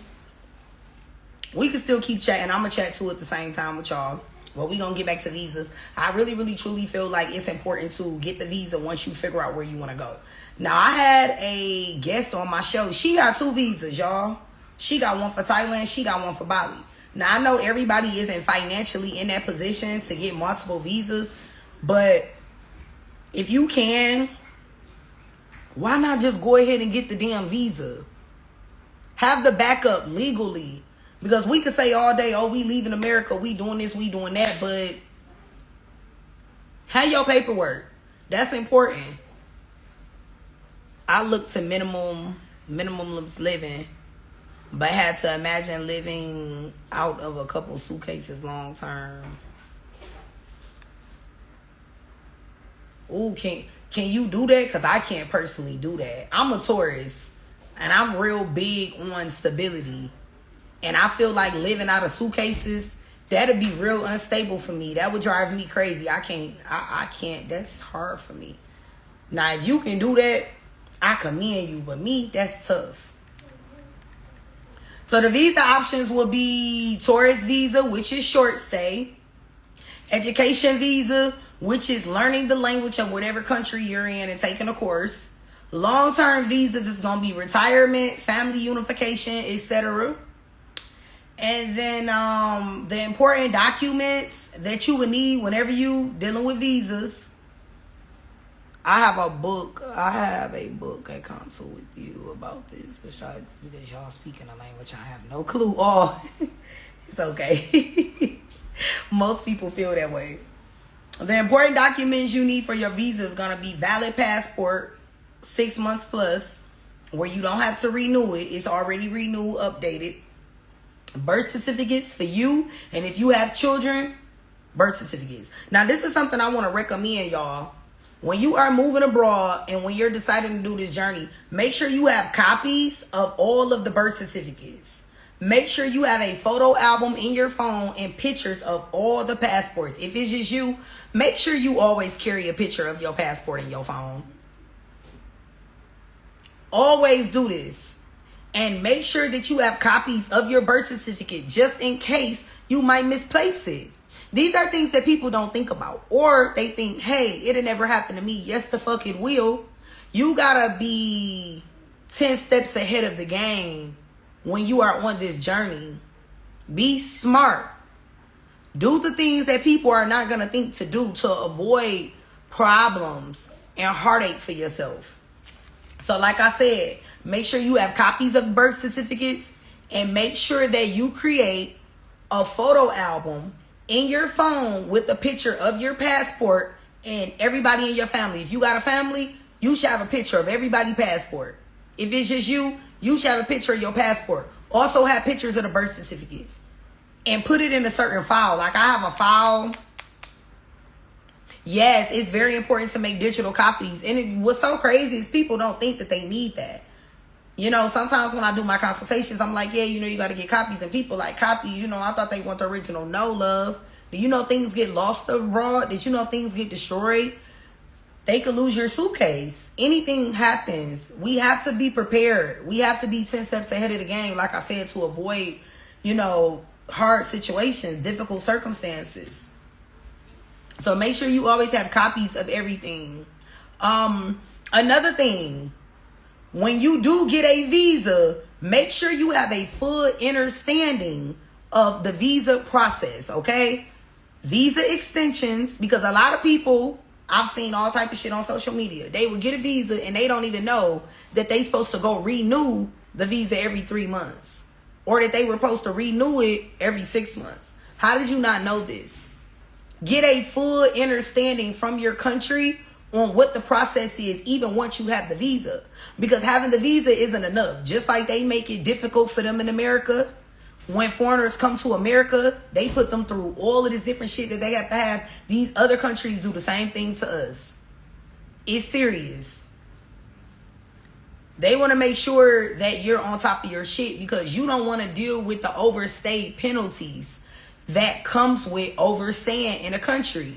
we can still keep chatting. I'm going to chat too at the same time with y'all. Well, we going to get back to visas. I really, really, truly feel like it's important to get the visa once you figure out where you want to go. Now, I had a guest on my show. She got 2 visas, y'all. She got one for Thailand. She got one for Bali. Now, I know everybody isn't financially in that position to get multiple visas. But if you can, why not just go ahead and get the damn visa? Have the backup legally. Because we could say all day, oh, we leaving America, we doing this, we doing that, but have your paperwork. That's important. I look to minimum living, but had to imagine living out of a couple suitcases long term. Ooh, can you do that? Because I can't personally do that. I'm a Taurus, and I'm real big on stability. And I feel like living out of suitcases, that'd be real unstable for me. That would drive me crazy. I can't. That's hard for me. Now, if you can do that, I commend you. But me, that's tough. So the visa options will be tourist visa, which is short stay. Education visa, which is learning the language of whatever country you're in and taking a course. Long-term visas is going to be retirement, family unification, etc. And then the important documents that you would need whenever you dealing with visas. I have a book at consult with you about this. Because y'all speaking a language I have no clue. Oh, it's okay. Most people feel that way. The important documents you need for your visa is going to be valid passport, 6 months plus, where you don't have to renew it. It's already renewed, updated. Birth certificates for you, and if you have children, birth certificates. Now, this is something I want to recommend, y'all. When you are moving abroad and when you're deciding to do this journey, make sure you have copies of all of the birth certificates. Make sure you have a photo album in your phone and pictures of all the passports. If it's just you, make sure you always carry a picture of your passport in your phone. Always do this. And make sure that you have copies of your birth certificate just in case you might misplace it. These are things that people don't think about. Or they think, hey, it'll never happen to me. Yes, the fuck it will. You gotta be 10 steps ahead of the game when you are on this journey. Be smart. Do the things that people are not gonna think to do to avoid problems and heartache for yourself. So like I said, make sure you have copies of birth certificates and make sure that you create a photo album in your phone with a picture of your passport and everybody in your family. If you got a family, you should have a picture of everybody's passport. If it's just you, you should have a picture of your passport. Also have pictures of the birth certificates and put it in a certain file. Like I have a file. Yes, it's very important to make digital copies. And what's so crazy is people don't think that they need that. You know, sometimes when I do my consultations, I'm like, yeah, you got to get copies. And people like copies, I thought they want the original. No, love. Do you know things get lost abroad? Did you know things get destroyed? They could lose your suitcase. Anything happens. We have to be prepared. We have to be 10 steps ahead of the game, like I said, to avoid, hard situations, difficult circumstances. So make sure you always have copies of everything. Another thing, when you do get a visa, make sure you have a full understanding of the visa process, okay? Visa extensions, because a lot of people, I've seen all type of shit on social media. They would get a visa and they don't even know that they supposed to go renew the visa every 3 months. Or that they were supposed to renew it every 6 months. How did you not know this? Get a full understanding from your country on what the process is even once you have the visa. Because having the visa isn't enough. Just like they make it difficult for them in America, when foreigners come to America, they put them through all of this different shit that they have to have. These other countries do the same thing to us. It's serious. They want to make sure that you're on top of your shit because you don't want to deal with the overstay penalties that comes with overstaying in a country.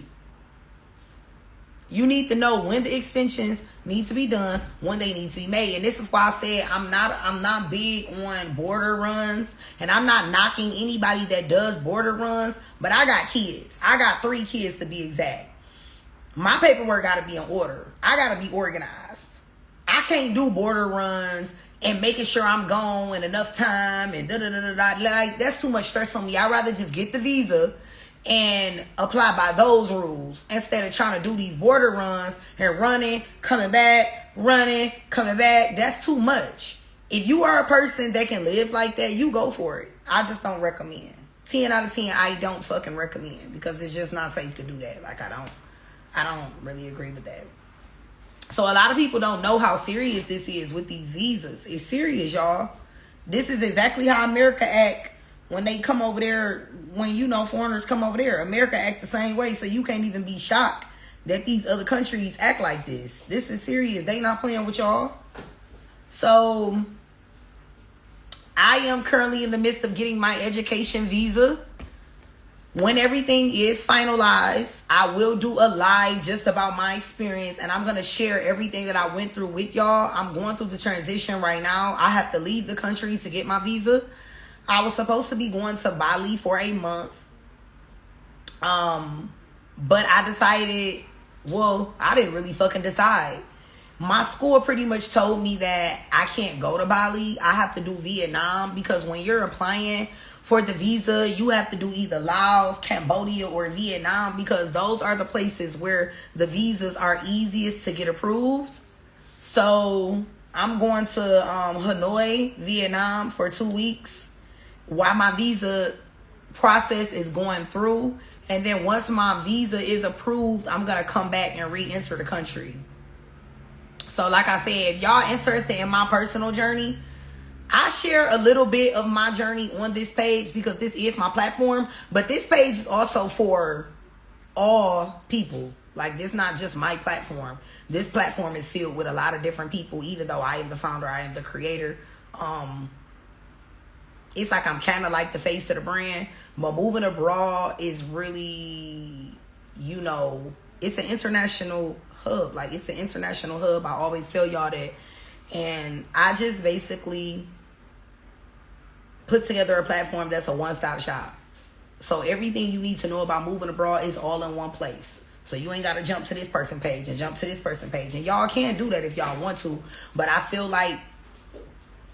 You need to know when the extensions need to be done, when they need to be made. And this is why I said I'm not big on border runs. And I'm not knocking anybody that does border runs. But I got kids. I got 3 kids to be exact. My paperwork got to be in order. I got to be organized. I can't do border runs and making sure I'm gone in enough time and da-da-da-da-da. Like, that's too much stress on me. I'd rather just get the visa and apply by those rules instead of trying to do these border runs and running, coming back. That's too much. If you are a person that can live like that, you go for it. I just don't recommend. 10 out of 10, I don't fucking recommend because it's just not safe to do that. Like, I don't really agree with that. So a lot of people don't know how serious this is with these visas. It's serious, y'all. This is exactly how America act when they come over there. When, you know, foreigners come over there, America act the same way. So you can't even be shocked that these other countries act like this. This is serious. They not playing with y'all. So I am currently in the midst of getting my education visa. When everything is finalized, I will do a live just about my experience. And I'm going to share everything that I went through with y'all. I'm going through the transition right now. I have to leave the country to get my visa. I was supposed to be going to Bali for a month. But I decided, well, I didn't really fucking decide. My school pretty much told me that I can't go to Bali. I have to do Vietnam because when you're applying for the visa, you have to do either Laos, Cambodia, or Vietnam because those are the places where the visas are easiest to get approved. So I'm going to Hanoi, Vietnam for 2 weeks while my visa process is going through. And then once my visa is approved, I'm going to come back and re-enter the country. So like I said, if y'all interested in my personal journey, I share a little bit of my journey on this page because this is my platform. But this page is also for all people. Like, this is not just my platform. This platform is filled with a lot of different people. Even though I am the founder, I am the creator. It's like I'm kind of like the face of the brand. But moving abroad is really, you know, it's an international hub. Like, it's an international hub. I always tell y'all that. And I just basically put together a platform that's a one-stop shop. So everything you need to know about moving abroad is all in one place. So you ain't got to jump to this person page and jump to this person page. And y'all can do that if y'all want to. But I feel like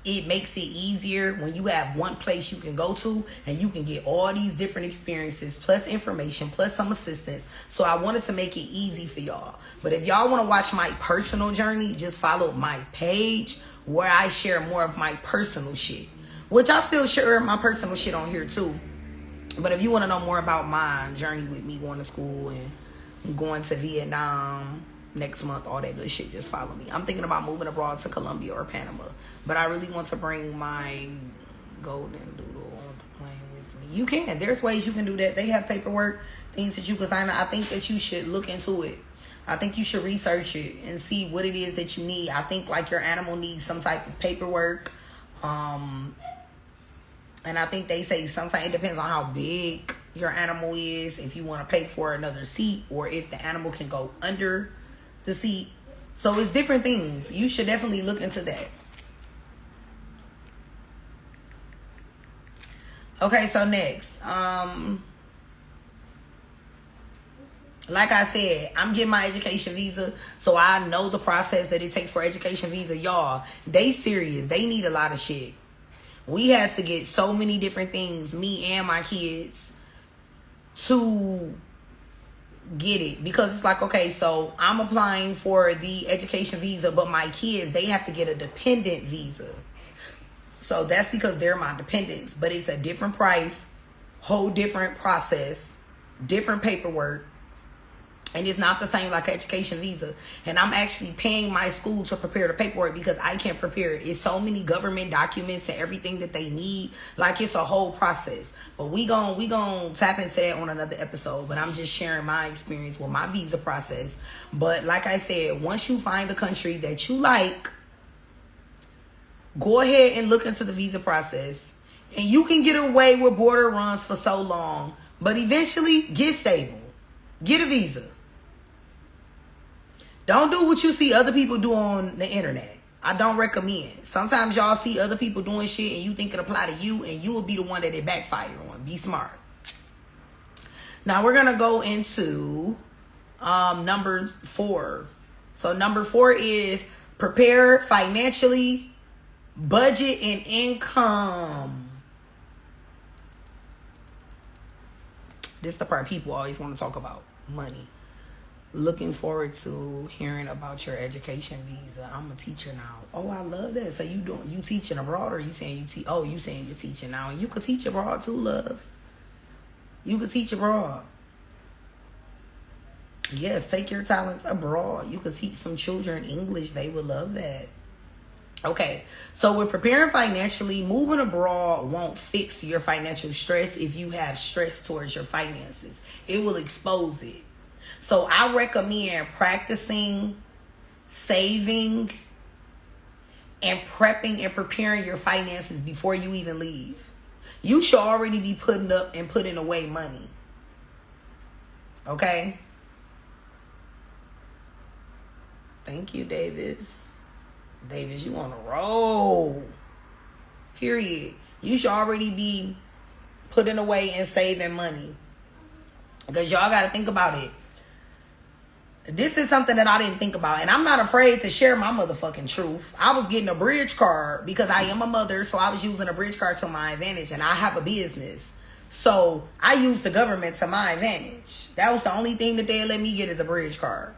it makes it easier when you have one place you can go to and you can get all these different experiences plus information plus some assistance. So I wanted to make it easy for y'all. But if y'all want to watch my personal journey, just follow my page where I share more of my personal shit, which I still share my personal shit on here too. But if you want to know more about my journey with me going to school and going to Vietnam next month, all that good shit, just follow me. I'm thinking about moving abroad to Colombia or Panama, but I really want to bring my golden doodle on the plane with me. You can. There's ways you can do that. They have paperwork, things that you can sign. I think that you should look into it. I think you should research it and see what it is that you need. I think like your animal needs some type of paperwork. And I think they say sometimes it depends on how big your animal is, if you want to pay for another seat or if the animal can go under the seat. So it's different things. You should definitely look into that. Okay, so next. Like I said, I'm getting my education visa, so I know the process that it takes for education visa. Y'all, they serious. They need a lot of shit. We had to get so many different things, me and my kids, to get it. Because it's like, okay, so I'm applying for the education visa, but my kids, they have to get a dependent visa. So that's because they're my dependents. But it's a different price, whole different process, different paperwork. And it's not the same like an education visa. And I'm actually paying my school to prepare the paperwork because I can't prepare it. It's so many government documents and everything that they need. Like, it's a whole process. But we gon' tap into that on another episode. But I'm just sharing my experience with my visa process. But like I said, once you find a country that you like, go ahead and look into the visa process. And you can get away with border runs for so long. But eventually, get stable. Get a visa. Don't do what you see other people do on the internet. I don't recommend. Sometimes y'all see other people doing shit and you think it apply to you, and you will be the one that it backfire on. Be smart. Now we're going to go into number 4. So number 4 is prepare financially, budget, and income. This is the part people always want to talk about. Money. Looking forward to hearing about your education visa. I'm a teacher now. Oh, I love that. So you teaching abroad, or you saying you saying you're teaching now? And you could teach abroad too, love. You could teach abroad. Yes, take your talents abroad. You could teach some children English. They would love that. Okay, so we're preparing financially. Moving abroad won't fix your financial stress if you have stress towards your finances. It will expose it. So I recommend practicing, saving, and prepping and preparing your finances before you even leave. You should already be putting up and putting away money. Okay? Thank you, Davis. Davis, you on a roll. Period. You should already be putting away and saving money. Because y'all got to think about it. This is something that I didn't think about. And I'm not afraid to share my motherfucking truth. I was getting a bridge card because I am a mother. So I was using a bridge card to my advantage. And I have a business. So I used the government to my advantage. That was the only thing that they let me get is a bridge card.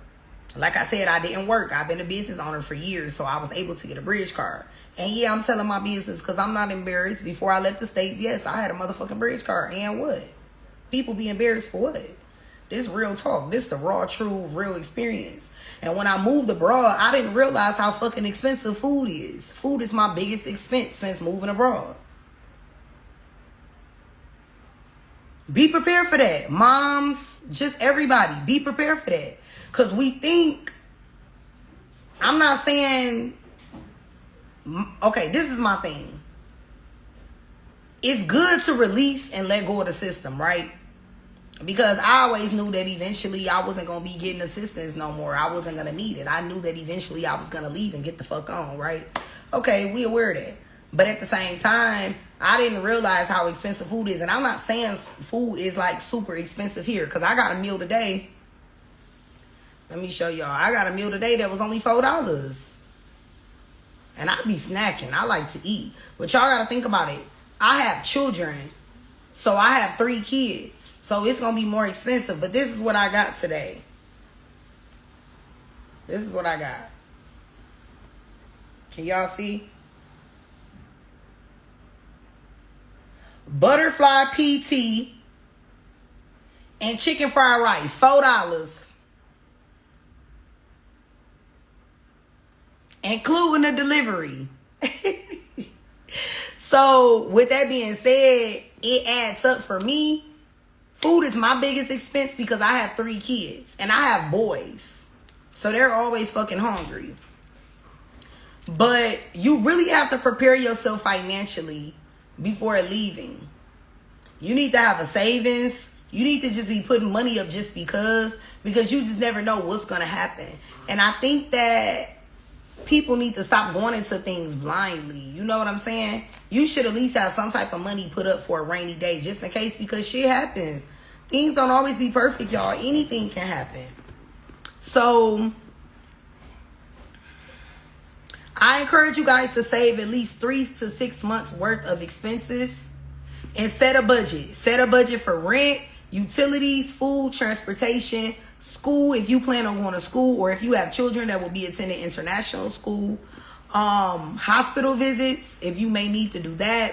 Like I said, I didn't work. I've been a business owner for years. So I was able to get a bridge card. And yeah, I'm telling my business because I'm not embarrassed. Before I left the States, yes, I had a motherfucking bridge card. And what? People be embarrassed for what? This real talk. This the raw, true, real experience. And when I moved abroad, I didn't realize how fucking expensive food is. Food is my biggest expense since moving abroad. Be prepared for that. Moms, just everybody, be prepared for that. Because we think, I'm not saying, okay, this is my thing. It's good to release and let go of the system, right? Because I always knew that eventually I wasn't going to be getting assistance no more. I wasn't going to need it. I knew that eventually I was going to leave and get the fuck on, right? Okay, we aware of that. But at the same time, I didn't realize how expensive food is. And I'm not saying food is like super expensive here. Because I got a meal today. Let me show y'all. I got a meal today that was only $4. And I be snacking. I like to eat. But y'all got to think about it. I have children. So I have 3 kids. So it's going to be more expensive. But this is what I got today. This is what I got. Can y'all see? Butterfly PT and chicken fried rice. $4. Including the delivery. So with that being said, it adds up for me. Food is my biggest expense because I have 3 kids and I have boys. So they're always fucking hungry. But you really have to prepare yourself financially before leaving. You need to have a savings. You need to just be putting money up just because you just never know what's going to happen. And I think that people need to stop going into things blindly. You know what I'm saying? You should at least have some type of money put up for a rainy day just in case, because shit happens. Things don't always be perfect, y'all. Anything can happen. So I encourage you guys to save at least 3 to 6 months worth of expenses and set a budget. Set a budget for rent, utilities, food, transportation, school if you plan on going to school, or if you have children that will be attending international school, hospital visits if you may need to do that,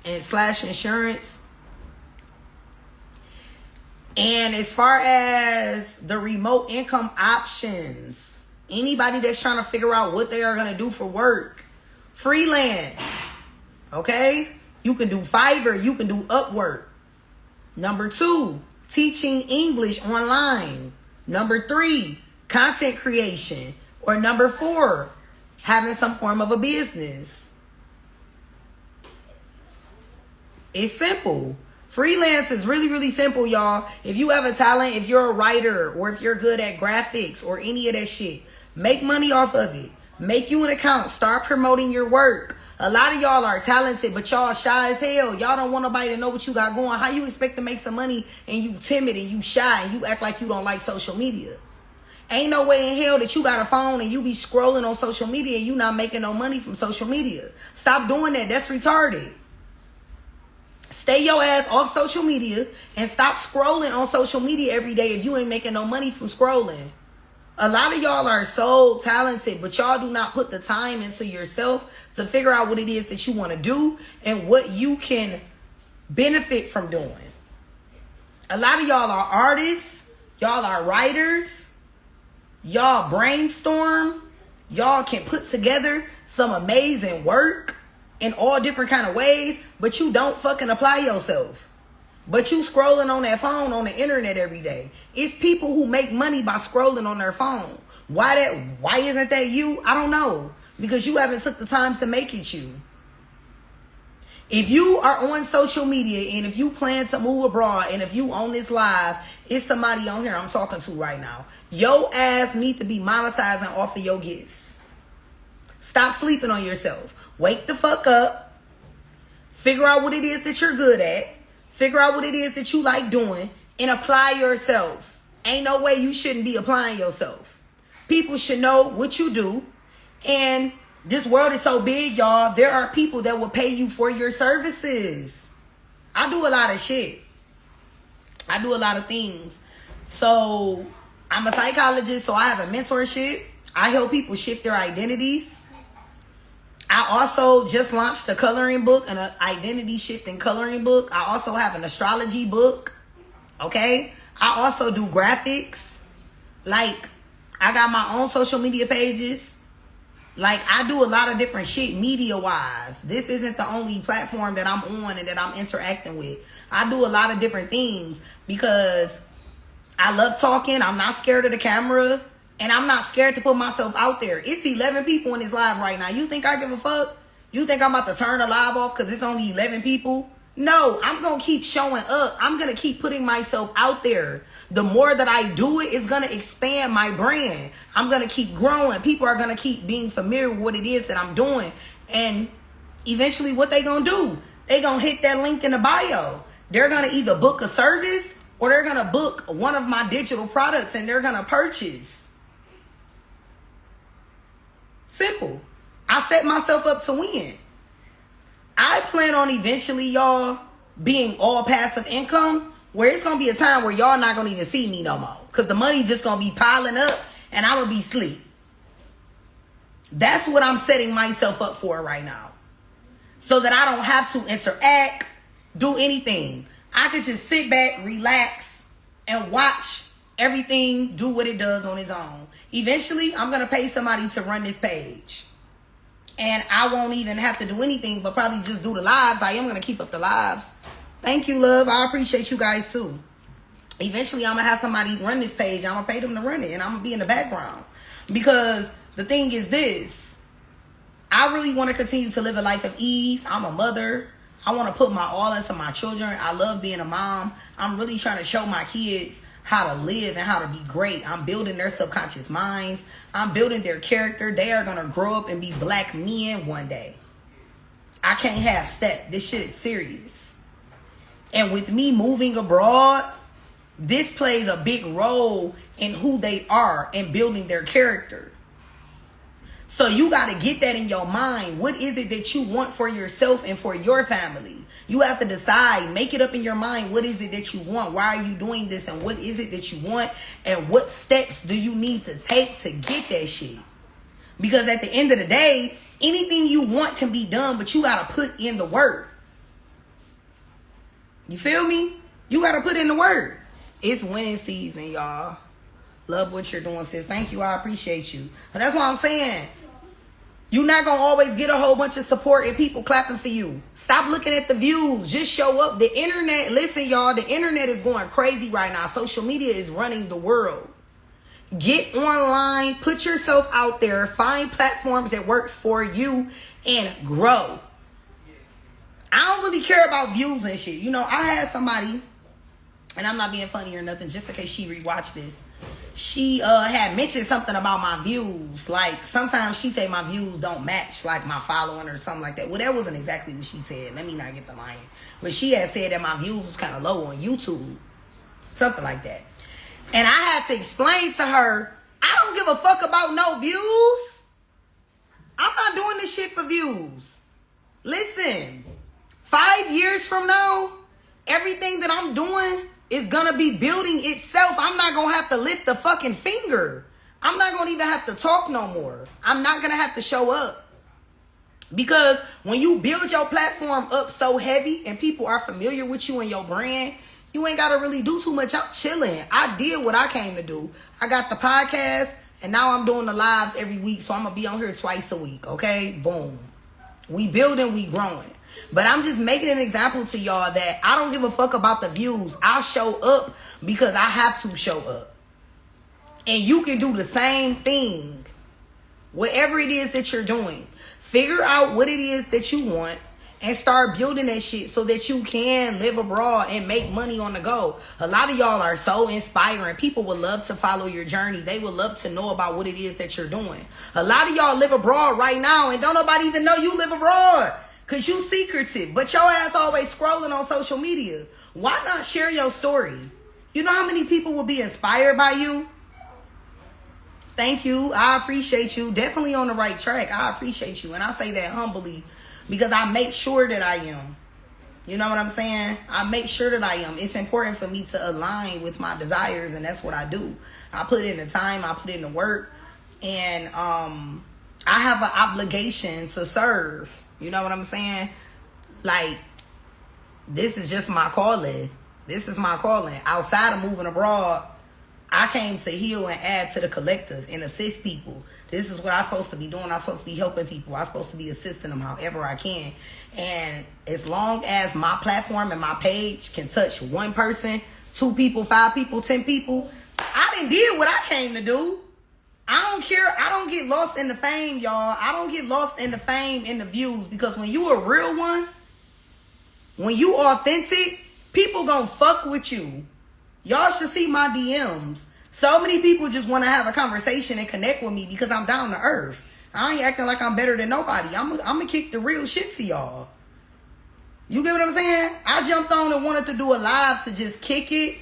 and / insurance. And as far as the remote income options, anybody that's trying to figure out what they are going to do for work, freelance, okay? You can do Fiverr, you can do Upwork. Number 2, teaching English online. Number 3, content creation. Or number 4, having some form of a business. It's simple. Freelance is really, really simple, y'all. If you have a talent, if you're a writer, or if you're good at graphics or any of that shit, make money off of it. Make you an account. Start promoting your work. A lot of y'all are talented, but y'all shy as hell. Y'all don't want nobody to know what you got going. How you expect to make some money and you timid and you shy and you act like you don't like social media? Ain't no way in hell that you got a phone and you be scrolling on social media and you not making no money from social media. Stop doing that. That's retarded. Stay your ass off social media and stop scrolling on social media every day if you ain't making no money from scrolling. A lot of y'all are so talented, but y'all do not put the time into yourself to figure out what it is that you want to do and what you can benefit from doing. A lot of y'all are artists. Y'all are writers. Y'all brainstorm. Y'all can put together some amazing work in all different kind of ways, but you don't fucking apply yourself. But you scrolling on that phone on the internet every day. It's people who make money by scrolling on their phone. Why isn't that you? I don't know. Because you haven't took the time to make it you. If you are on social media and if you plan to move abroad and if you on this live, it's somebody on here I'm talking to right now. Your ass need to be monetizing off of your gifts. Stop sleeping on yourself. Wake the fuck up. Figure out what it is that you're good at. Figure out what it is that you like doing and apply yourself. Ain't no way you shouldn't be applying yourself. People should know what you do. And this world is so big, y'all. There are people that will pay you for your services. I do a lot of shit. I do a lot of things. So I'm a psychologist, so I have a mentorship. I help people shift their identities. I also just launched a coloring book, an identity shifting coloring book. I also have an astrology book. Okay. I also do graphics. Like, I got my own social media pages. Like, I do a lot of different shit media wise. This isn't the only platform that I'm on and that I'm interacting with. I do a lot of different things because I love talking. I'm not scared of the camera. And I'm not scared to put myself out there. It's 11 people in this live right now. You think I give a fuck? You think I'm about to turn the live off because it's only 11 people? No, I'm going to keep showing up. I'm going to keep putting myself out there. The more that I do it, it's going to expand my brand. I'm going to keep growing. People are going to keep being familiar with what it is that I'm doing. And eventually what they going to do? They going to hit that link in the bio. They're going to either book a service or they're going to book one of my digital products and they're going to purchase. Simple. I set myself up to win. I plan on eventually, y'all, being all passive income, where it's going to be a time where y'all not going to even see me no more. Because the money just going to be piling up and I'm going to be asleep. That's what I'm setting myself up for right now. So that I don't have to interact, do anything. I could just sit back, relax, and watch everything do what it does on its own. Eventually, I'm going to pay somebody to run this page. And I won't even have to do anything but probably just do the lives. I am going to keep up the lives. Thank you, love. I appreciate you guys, too. Eventually, I'm going to have somebody run this page. I'm going to pay them to run it. And I'm going to be in the background. Because the thing is this. I really want to continue to live a life of ease. I'm a mother. I want to put my all into my children. I love being a mom. I'm really trying to show my kids how to live and how to be great. I'm building their subconscious minds. I'm building their character. They are going to grow up and be black men one day. I can't half step. This shit is serious. And with me moving abroad, this plays a big role in who they are and building their character. So you got to get that in your mind. What is it that you want for yourself and for your family? You have to decide, make it up in your mind. What is it that you want? Why are you doing this? And what is it that you want? And what steps do you need to take to get that shit? Because at the end of the day, anything you want can be done, but you got to put in the work. You feel me? You got to put in the work. It's winning season, y'all. Love what you're doing, sis. Thank you. I appreciate you. But that's what I'm saying. You're not going to always get a whole bunch of support and people clapping for you. Stop looking at the views. Just show up. The internet, listen, y'all, the internet is going crazy right now. Social media is running the world. Get online. Put yourself out there. Find platforms that works for you and grow. I don't really care about views and shit. You know, I had somebody, and I'm not being funny or nothing, just in case she rewatched this. She had mentioned something about my views. Like, sometimes she say my views don't match, like, my following or something like that. Well, that wasn't exactly what she said. Let me not get the lying. But she had said that my views was kind of low on YouTube. Something like that. And I had to explain to her, I don't give a fuck about no views. I'm not doing this shit for views. Listen, 5 years from now, everything that I'm doing is gonna be building itself. I'm not gonna have to lift a fucking finger. I'm not gonna even have to talk no more. I'm not gonna have to show up. Because when you build your platform up so heavy and people are familiar with you and your brand, you ain't gotta really do too much. I'm chilling. I did what I came to do. I got the podcast and now I'm doing the lives every week. So I'm gonna be on here twice a week. Okay, boom. We building, we growing. But I'm just making an example to y'all that I don't give a fuck about the views. I'll show up because I have to show up. And you can do the same thing. Whatever it is that you're doing. Figure out what it is that you want and start building that shit so that you can live abroad and make money on the go. A lot of y'all are so inspiring. People would love to follow your journey. They would love to know about what it is that you're doing. A lot of y'all live abroad right now and don't nobody even know you live abroad. Because you secretive, but your ass always scrolling on social media. Why not share your story? You know how many people will be inspired by you? Thank you. I appreciate you. Definitely on the right track. I appreciate you. And I say that humbly because I make sure that I am. You know what I'm saying? I make sure that I am. It's important for me to align with my desires, and that's what I do. I put in the time. I put in the work. And I have an obligation to serve. You know what I'm saying? Like, this is just my calling. This is my calling. Outside of moving abroad, I came to heal and add to the collective and assist people. This is what I'm supposed to be doing. I'm supposed to be helping people. I'm supposed to be assisting them however I can. And as long as my platform and my page can touch one person, 2 people, 5 people, 10 people, I done did what I came to do. I don't care. I don't get lost in the fame, y'all. I don't get lost in the fame and the views. Because when you a real one, when you authentic, people gonna fuck with you. Y'all should see my DMs. So many people just want to have a conversation and connect with me because I'm down to earth. I ain't acting like I'm better than nobody. I'm gonna kick the real shit to y'all. You get what I'm saying? I jumped on and wanted to do a live to just kick it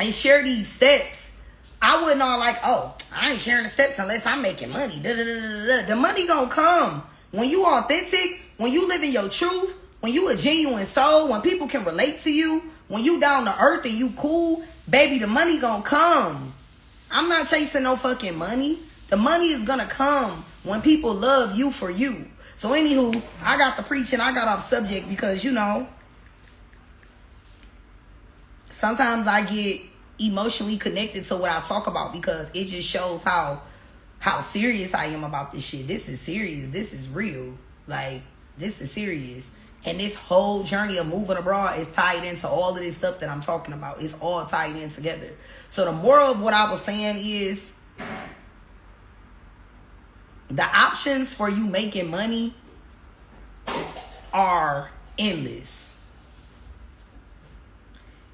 and share these steps. I wouldn't all like, oh, I ain't sharing the steps unless I'm making money. The money gonna come. When you authentic, when you live in your truth, when you a genuine soul, when people can relate to you, when you down to earth and you cool, baby, the money gonna come. I'm not chasing no fucking money. The money is gonna come when people love you for you. So anywho, I got the preaching, I got off subject because, you know, sometimes I get emotionally connected to what I talk about because it just shows how serious I am about this shit. This is serious. This is real. Like, this is serious. And this whole journey of moving abroad is tied into all of this stuff that I'm talking about. It's all tied in together. So the moral of what I was saying is the options for you making money are endless.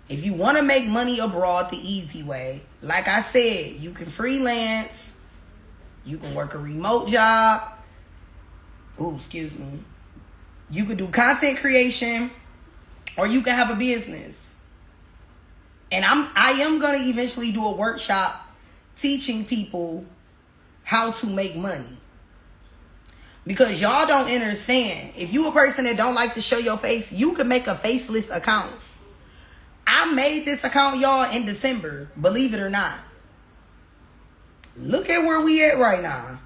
If you want to make money abroad the easy way, like I said, you can freelance, you can work a remote job. Ooh, excuse me. You could do content creation, or you can have a business. And I am going to eventually do a workshop teaching people how to make money. Because y'all don't understand. If you a person that don't like to show your face, you can make a faceless account. I made this account, y'all, in December. Believe it or not. Look at where we at right now.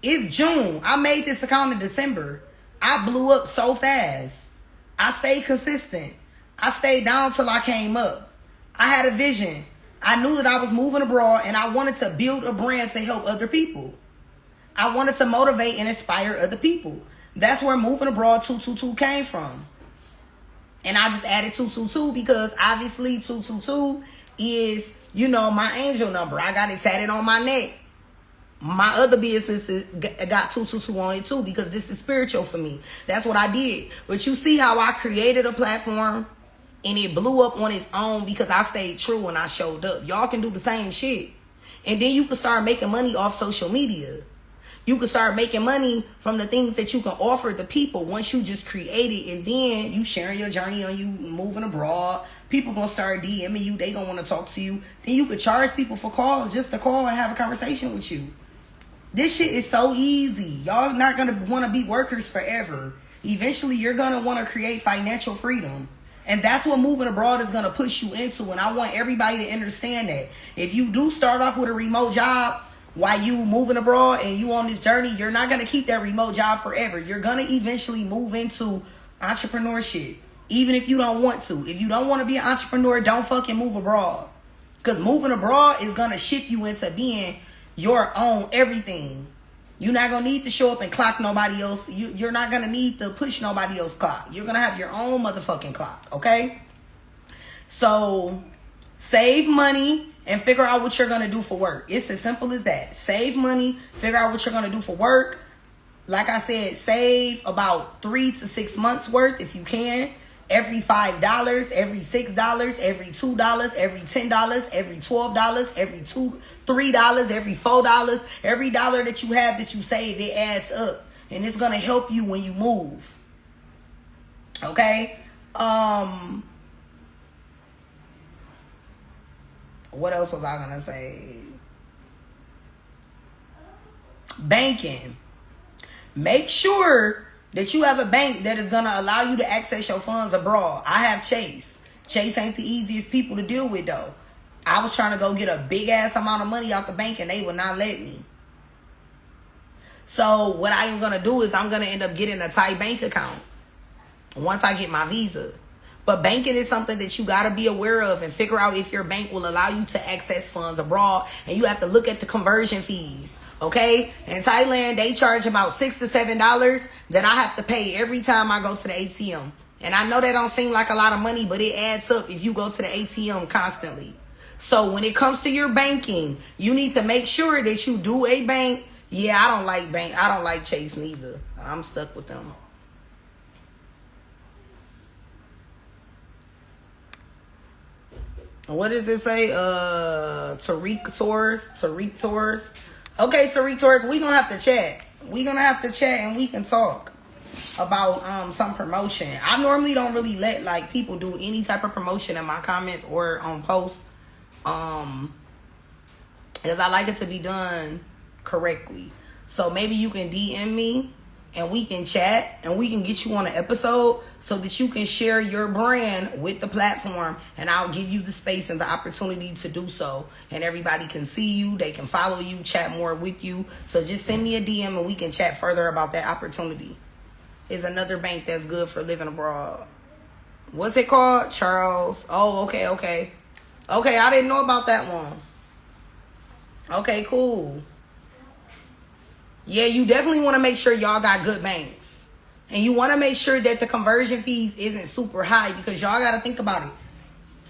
It's June. I made this account in December. I blew up so fast. I stayed consistent. I stayed down till I came up. I had a vision. I knew that I was moving abroad and I wanted to build a brand to help other people. I wanted to motivate and inspire other people. That's where moving abroad 222 came from. And I just added 222 because obviously 222 is, you know, my angel number. I got it tatted on my neck. My other businesses got 222 on it too because this is spiritual for me. That's what I did. But you see how I created a platform and it blew up on its own because I stayed true and I showed up. Y'all can do the same shit. And then you can start making money off social media. You can start making money from the things that you can offer the people once you just create it. And then you sharing your journey on you moving abroad. People gonna start DMing you. They gonna want to talk to you. Then you could charge people for calls just to call and have a conversation with you. This shit is so easy. Y'all not gonna want to be workers forever. Eventually, you're gonna want to create financial freedom. And that's what moving abroad is going to push you into. And I want everybody to understand that. If you do start off with a remote job while you moving abroad and you on this journey, you're not going to keep that remote job forever. You're going to eventually move into entrepreneurship, even if you don't want to. If you don't want to be an entrepreneur, don't fucking move abroad. Because moving abroad is going to shift you into being your own everything. You're not going to need to show up and clock nobody else. You're not going to need to push nobody else's clock. You're going to have your own motherfucking clock, okay? So, save money and figure out what you're going to do for work. It's as simple as that. Save money, figure out what you're going to do for work. Like I said, save about 3 to 6 months worth if you can. Every $5, every $6, every $2, every $10, every $12, every $3, every $4, every dollar that you have that you save, it adds up. And it's gonna help you when you move. Okay? What else was I gonna say? Banking. Make sure that you have a bank that is going to allow you to access your funds abroad. I have Chase. Chase ain't the easiest people to deal with, though. I was trying to go get a big-ass amount of money out the bank, and they would not let me. So what I am going to do is I'm going to end up getting a Thai bank account once I get my visa. But banking is something that you got to be aware of and figure out if your bank will allow you to access funds abroad. And you have to look at the conversion fees. Okay, in Thailand, they charge about $6 to $7 that I have to pay every time I go to the ATM. And I know that don't seem like a lot of money, but it adds up if you go to the ATM constantly. So when it comes to your banking, you need to make sure that you do a bank. Yeah, I don't like bank. I don't like Chase neither. I'm stuck with them. What does it say? Tariq Tours. Okay, Tariq Tours, we gonna have to chat. We gonna have to chat and we can talk about some promotion. I normally don't really let like people do any type of promotion in my comments or on posts. Because I like it to be done correctly. So maybe you can DM me and we can chat and we can get you on an episode so that you can share your brand with the platform, and I'll give you the space and the opportunity to do so, and everybody can see you, they can follow you, chat more with you. So just send me a DM and we can chat further about that opportunity. Is another bank that's good for living abroad. What's it called? Charles. Oh, okay. Okay, I didn't know about that one. Okay, cool. Yeah, you definitely want to make sure y'all got good banks. And you want to make sure that the conversion fees isn't super high, because y'all got to think about it.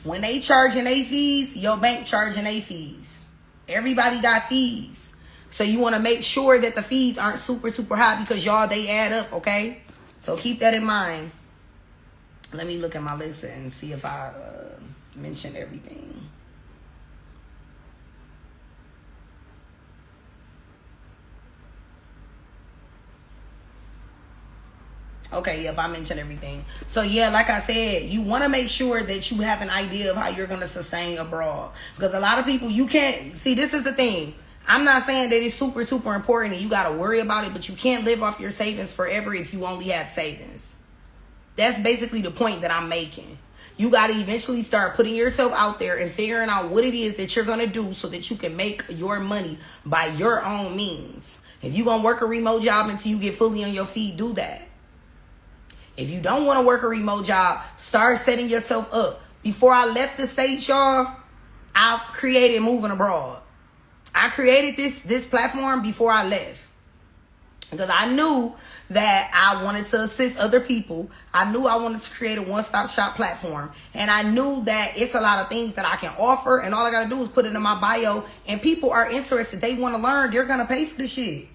When they charging their fees, your bank charging their fees. Everybody got fees. So you want to make sure that the fees aren't super, super high, because y'all, they add up, okay? So keep that in mind. Let me look at my list and see if I mentioned everything. Okay, yep, I mentioned everything. So yeah, like I said, you want to make sure that you have an idea of how you're going to sustain abroad. Because a lot of people, you can't, see, this is the thing. I'm not saying that it's super, super important and you got to worry about it, but you can't live off your savings forever if you only have savings. That's basically the point that I'm making. You got to eventually start putting yourself out there and figuring out what it is that you're going to do so that you can make your money by your own means. If you're going to work a remote job until you get fully on your feet, do that. If you don't want to work a remote job, start setting yourself up Before I left the States, y'all, I created Moving Abroad. I created this platform before I left. Because I knew that I wanted to assist other people. I knew I wanted to create a one-stop shop platform. And I knew that it's a lot of things that I can offer. And all I got to do is put it in my bio. And people are interested. They want to learn. They're going to pay for the shit.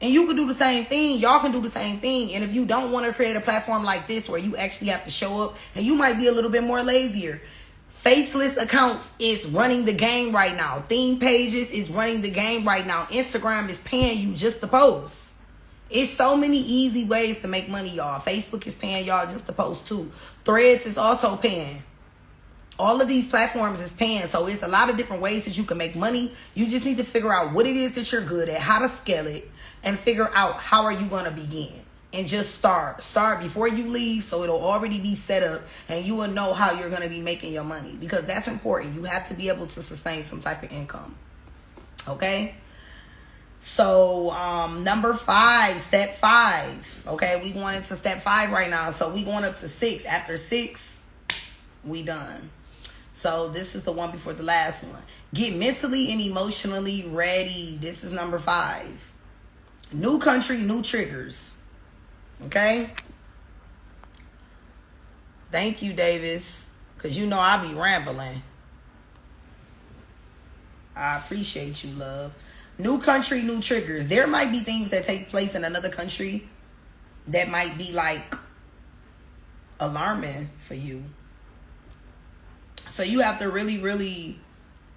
And you can do the same thing. Y'all can do the same thing. And if you don't want to create a platform like this where you actually have to show up, and you might be a little bit more lazier, faceless accounts is running the game right now. Theme pages is running the game right now. Instagram is paying you just to post. It's so many easy ways to make money, y'all. Facebook is paying y'all just to post too. Threads is also paying. All of these platforms is paying. So it's a lot of different ways that you can make money. You just need to figure out what it is that you're good at, how to scale it, and figure out how are you going to begin. And just start before you leave, so it'll already be set up and you will know how you're going to be making your money, because that's important. You have to be able to sustain some type of income. Okay, so number 5, step 5. Okay, we going into step 5 right now, so we going up to 6. After 6, we done. So this is the one before the last one. Get mentally and emotionally ready. This is number 5. New country, new triggers. Okay. Thank you, Davis. Because you know I be rambling. I appreciate you, love. New country, new triggers. There might be things that take place in another country that might be like alarming for you. So you have to really, really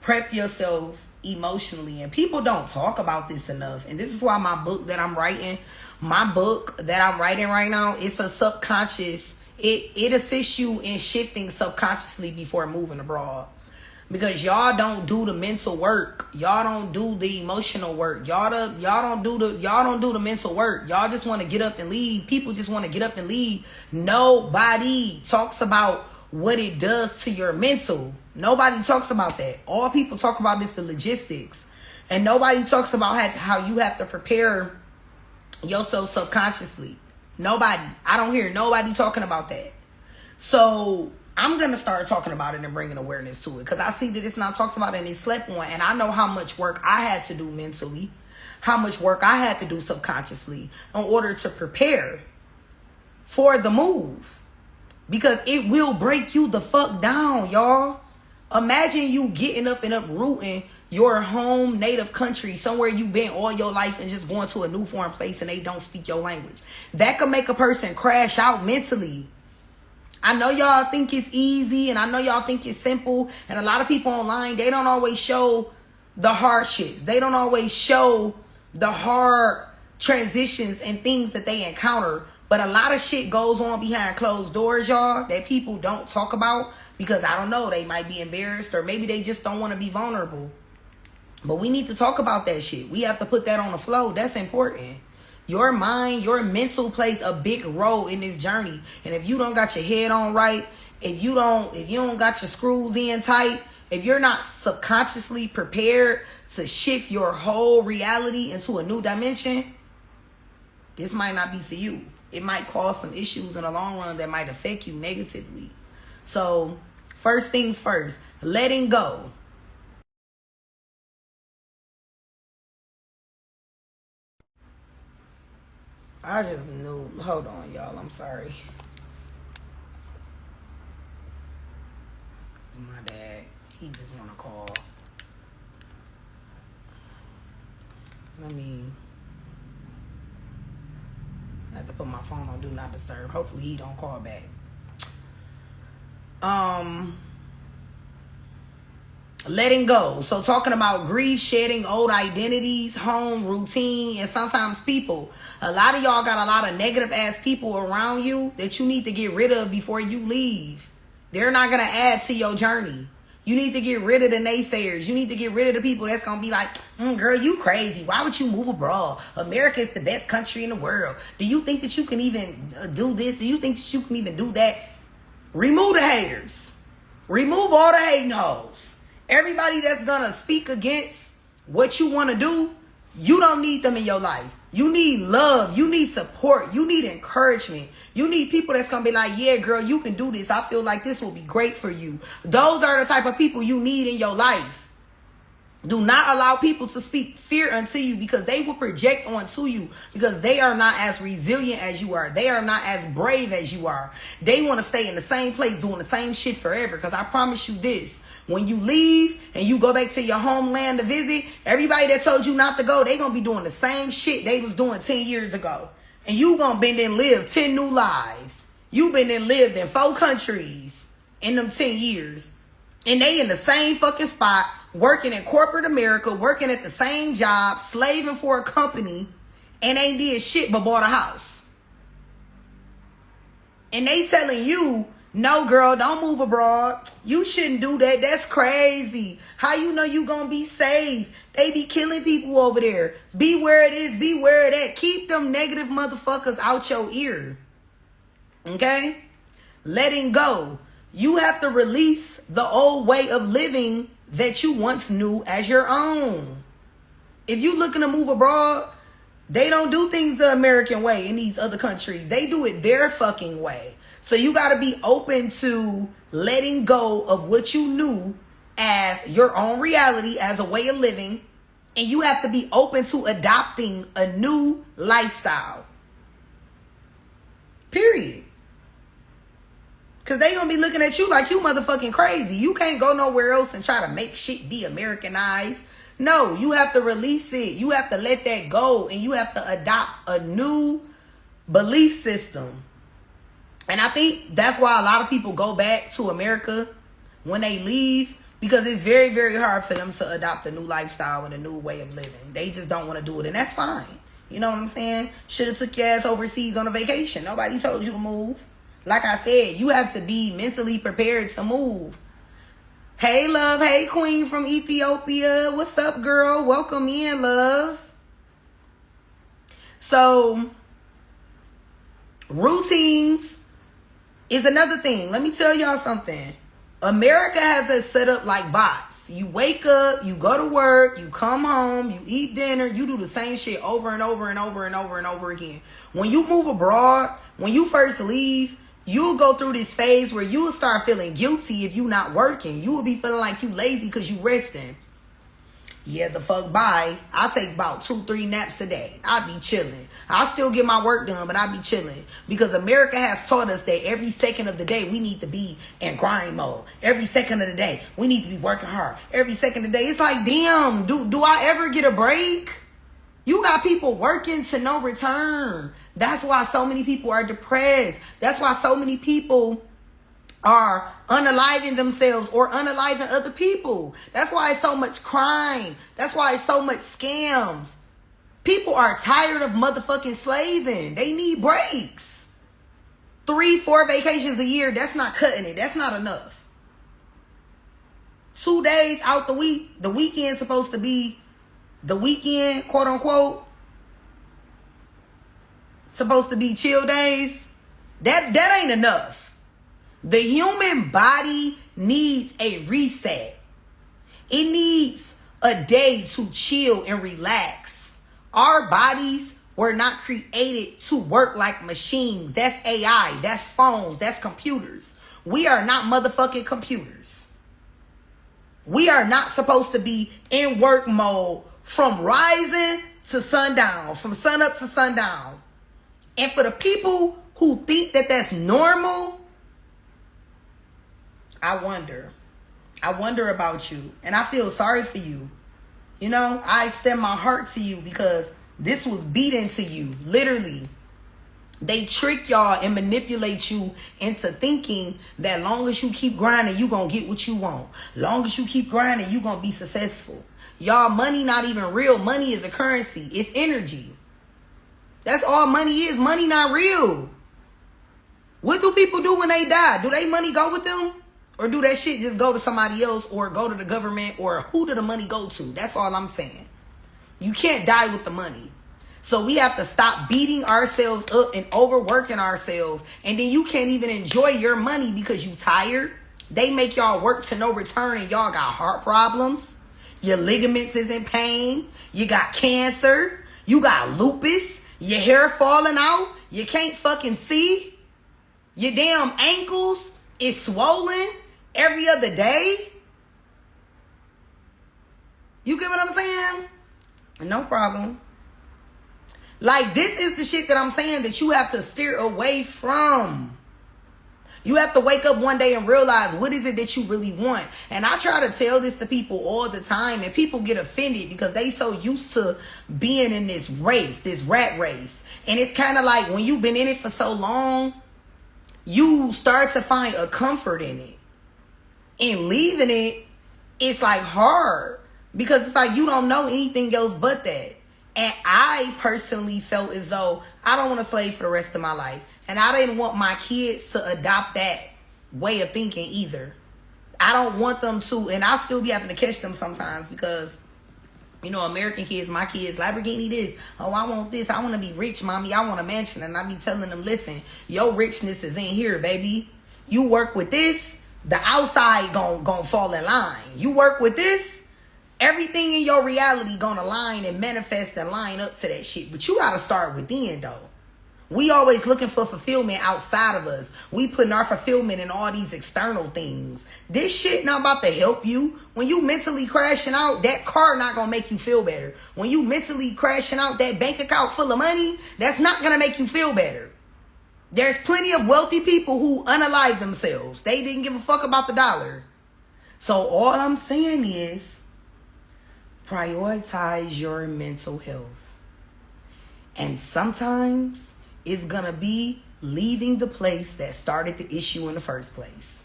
prep yourself emotionally. And people don't talk about this enough. And this is why my book that I'm writing right now, it's a subconscious. It assists you in shifting subconsciously before moving abroad. Because y'all don't do the mental work. Y'all don't do the emotional work. Y'all don't do the mental work. Y'all just want to get up and leave. People just want to get up and leave. Nobody talks about what it does to your mental. Nobody talks about that. All people talk about is the logistics. And nobody talks about how you have to prepare yourself subconsciously. Nobody. I don't hear nobody talking about that. So I'm going to start talking about it and bringing awareness to it, because I see that it's not talked about and it's slept on. And I know how much work I had to do mentally, how much work I had to do subconsciously in order to prepare for the move. Because it will break you the fuck down, y'all. Imagine you getting up and uprooting your home native country, somewhere you've been all your life, and just going to a new foreign place and they don't speak your language. That could make a person crash out mentally. I know y'all think it's easy, and I know y'all think it's simple. And a lot of people online, they don't always show the hardships. They don't always show the hard transitions and things that they encounter. But a lot of shit goes on behind closed doors, y'all, that people don't talk about because, I don't know, they might be embarrassed, or maybe they just don't want to be vulnerable. But we need to talk about that shit. We have to put that on the flow. That's important. Your mind, your mental plays a big role in this journey. And if you don't got your head on right, if you don't got your screws in tight, if you're not subconsciously prepared to shift your whole reality into a new dimension, this might not be for you. It might cause some issues in the long run that might affect you negatively. So, first things first, letting go. I just knew. Hold on, y'all. I'm sorry. My dad, he just want to call. I have to put my phone on Do Not Disturb. Hopefully he don't call back. Letting go. So talking about grief, shedding old identities, home, routine, and sometimes people. A lot of y'all got a lot of negative ass people around you that you need to get rid of before you leave. They're not going to add to your journey. You need to get rid of the naysayers. You need to get rid of the people that's going to be like, girl, you crazy. Why would you move abroad? America is the best country in the world. Do you think that you can even do this? Do you think that you can even do that? Remove the haters. Remove all the hating hoes. Everybody that's going to speak against what you want to do, you don't need them in your life. You need love. You need support. You need encouragement. You need people that's going to be like, yeah, girl, you can do this. I feel like this will be great for you. Those are the type of people you need in your life. Do not allow people to speak fear unto you, because they will project onto you, because they are not as resilient as you are. They are not as brave as you are. They want to stay in the same place doing the same shit forever, because I promise you this. When you leave and you go back to your homeland to visit, everybody that told you not to go, they going to be doing the same shit they was doing 10 years ago. And you going to been and live 10 new lives. You been and lived in 4 countries in them 10 years. And they in the same fucking spot, working in corporate America, working at the same job, slaving for a company, and ain't did shit but bought a house. And they telling you, no, girl, don't move abroad. You shouldn't do that. That's crazy. How you know you gonna be safe? They be killing people over there. Be where it is. Be where it at. Keep them negative motherfuckers out your ear. Okay? Letting go. You have to release the old way of living that you once knew as your own. If you looking to move abroad, they don't do things the American way in these other countries. They do it their fucking way. So you got to be open to letting go of what you knew as your own reality, as a way of living. And you have to be open to adopting a new lifestyle. Period. Because they going to be looking at you like you motherfucking crazy. You can't go nowhere else and try to make shit be Americanized. No, you have to release it. You have to let that go. And you have to adopt a new belief system. And I think that's why a lot of people go back to America when they leave, because it's very, very hard for them to adopt a new lifestyle and a new way of living. They just don't want to do it, and that's fine. You know what I'm saying? Should have took your ass overseas on a vacation. Nobody told you to move. Like I said, you have to be mentally prepared to move. Hey, love. Hey, queen from Ethiopia. What's up, girl? Welcome in, love. So, routines is another thing. Let me tell y'all something. America has it set up like bots. You wake up, you go to work, you come home, you eat dinner, you do the same shit over and over and over and over and over again. When you move abroad, when you first leave, you'll go through this phase where you'll start feeling guilty if you're not working. You will be feeling like you lazy because you resting. Yeah, the fuck bye. I take about 2-3 naps a day. I be chilling. I still get my work done, but I be chilling. Because America has taught us that every second of the day we need to be in grind mode. Every second of the day we need to be working hard. Every second of the day. It's like, damn, do I ever get a break? You got people working to no return. That's why so many people are depressed. That's why so many people are unaliving themselves or unaliving other people. That's why it's so much crime. That's why it's so much scams. People are tired of motherfucking slaving. They need breaks. 3-4 vacations a year, that's not cutting it. That's not enough. 2 days out the week. The weekend's supposed to be the weekend, quote unquote. Supposed to be chill days. That ain't enough. The human body needs a reset. It needs a day to chill and relax. Our bodies were not created to work like machines. That's AI. That's phones. That's computers. We are not motherfucking computers. We are not supposed to be in work mode from rising to sundown, from sun up to sundown. And for the people who think that that's normal, I wonder about you. And I feel sorry for you. You know, I extend my heart to you because this was beaten to you. Literally. They trick y'all and manipulate you into thinking that long as you keep grinding, you gonna get what you want. Long as you keep grinding, you gonna be successful. Y'all, money not even real. Money is a currency. It's energy. That's all money is. Money not real. What do people do when they die? Do they money go with them? Or do that shit just go to somebody else or go to the government, or who did the money go to? That's all I'm saying. You can't die with the money. So we have to stop beating ourselves up and overworking ourselves. And then you can't even enjoy your money because you tired. They make y'all work to no return and y'all got heart problems. Your ligaments is in pain. You got cancer. You got lupus. Your hair falling out. You can't fucking see. Your damn ankles is swollen every other day. You get what I'm saying? No problem. Like, this is the shit that I'm saying that you have to steer away from. You have to wake up one day and realize what is it that you really want. And I try to tell this to people all the time, and people get offended because they so used to being in this race, this rat race. And it's kind of like when you've been in it for so long, you start to find a comfort in it. And leaving it, it's like hard because it's like you don't know anything else but that. And I personally felt as though I don't want to slave for the rest of my life. And I didn't want my kids to adopt that way of thinking either. I don't want them to. And I'll still be having to catch them sometimes because, you know, American kids, my kids, Lamborghini this. Oh, I want this. I want to be rich, mommy. I want a mansion. And I be telling them, listen, your richness is in here, baby. You work with this, the outside gon' fall in line. You work with this, everything in your reality gonna line and manifest and line up to that shit. But you gotta start within, though. We always looking for fulfillment outside of us. We putting our fulfillment in all these external things. This shit not about to help you. When you mentally crashing out, that car not gonna make you feel better. When you mentally crashing out, that bank account full of money, that's not gonna make you feel better. There's plenty of wealthy people who unalive themselves. They didn't give a fuck about the dollar. So all I'm saying is, prioritize your mental health. And sometimes it's gonna be leaving the place that started the issue in the first place.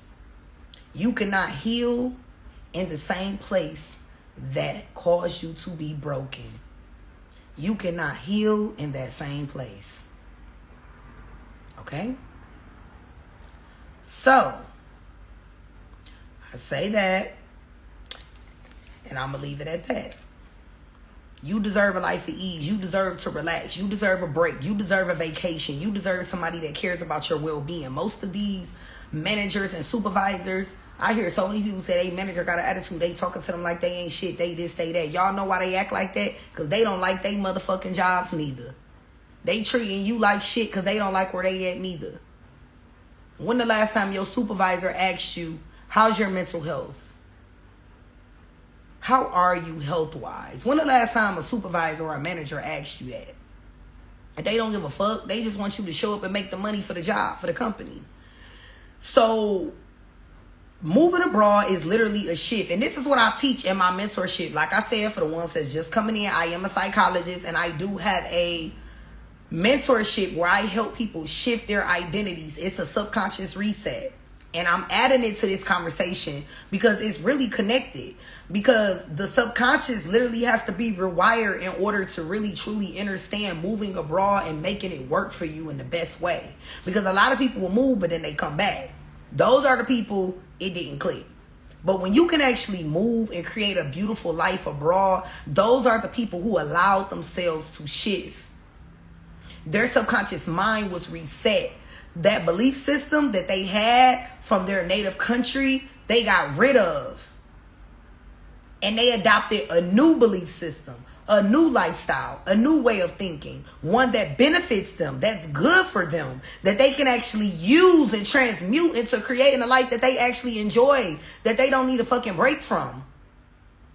You cannot heal in the same place that caused you to be broken. You cannot heal in that same place. Okay? So, I say that, and I'm going to leave it at that. You deserve a life of ease. You deserve to relax. You deserve a break. You deserve a vacation. You deserve somebody that cares about your well-being. Most of these managers and supervisors, I hear so many people say they manager got an attitude. They talking to them like they ain't shit. They this, they that. Y'all know why they act like that? Because they don't like they motherfucking jobs neither. They treating you like shit because they don't like where they at neither. When the last time your supervisor asked you, how's your mental health? How are you health-wise? When the last time a supervisor or a manager asked you that? And they don't give a fuck. They just want you to show up and make the money for the job, for the company. So, moving abroad is literally a shift. And this is what I teach in my mentorship. Like I said, for the ones that's just coming in, I am a psychologist and I do have a mentorship where I help people shift their identities. It's a subconscious reset. And I'm adding it to this conversation because it's really connected. Because the subconscious literally has to be rewired in order to really truly understand moving abroad and making it work for you in the best way. Because a lot of people will move, but then they come back. Those are the people it didn't click. But when you can actually move and create a beautiful life abroad, those are the people who allowed themselves to shift. Their subconscious mind was reset. That belief system that they had from their native country, they got rid of. And they adopted a new belief system, a new lifestyle, a new way of thinking, one that benefits them, that's good for them, that they can actually use and transmute into creating a life that they actually enjoy, that they don't need a fucking break from.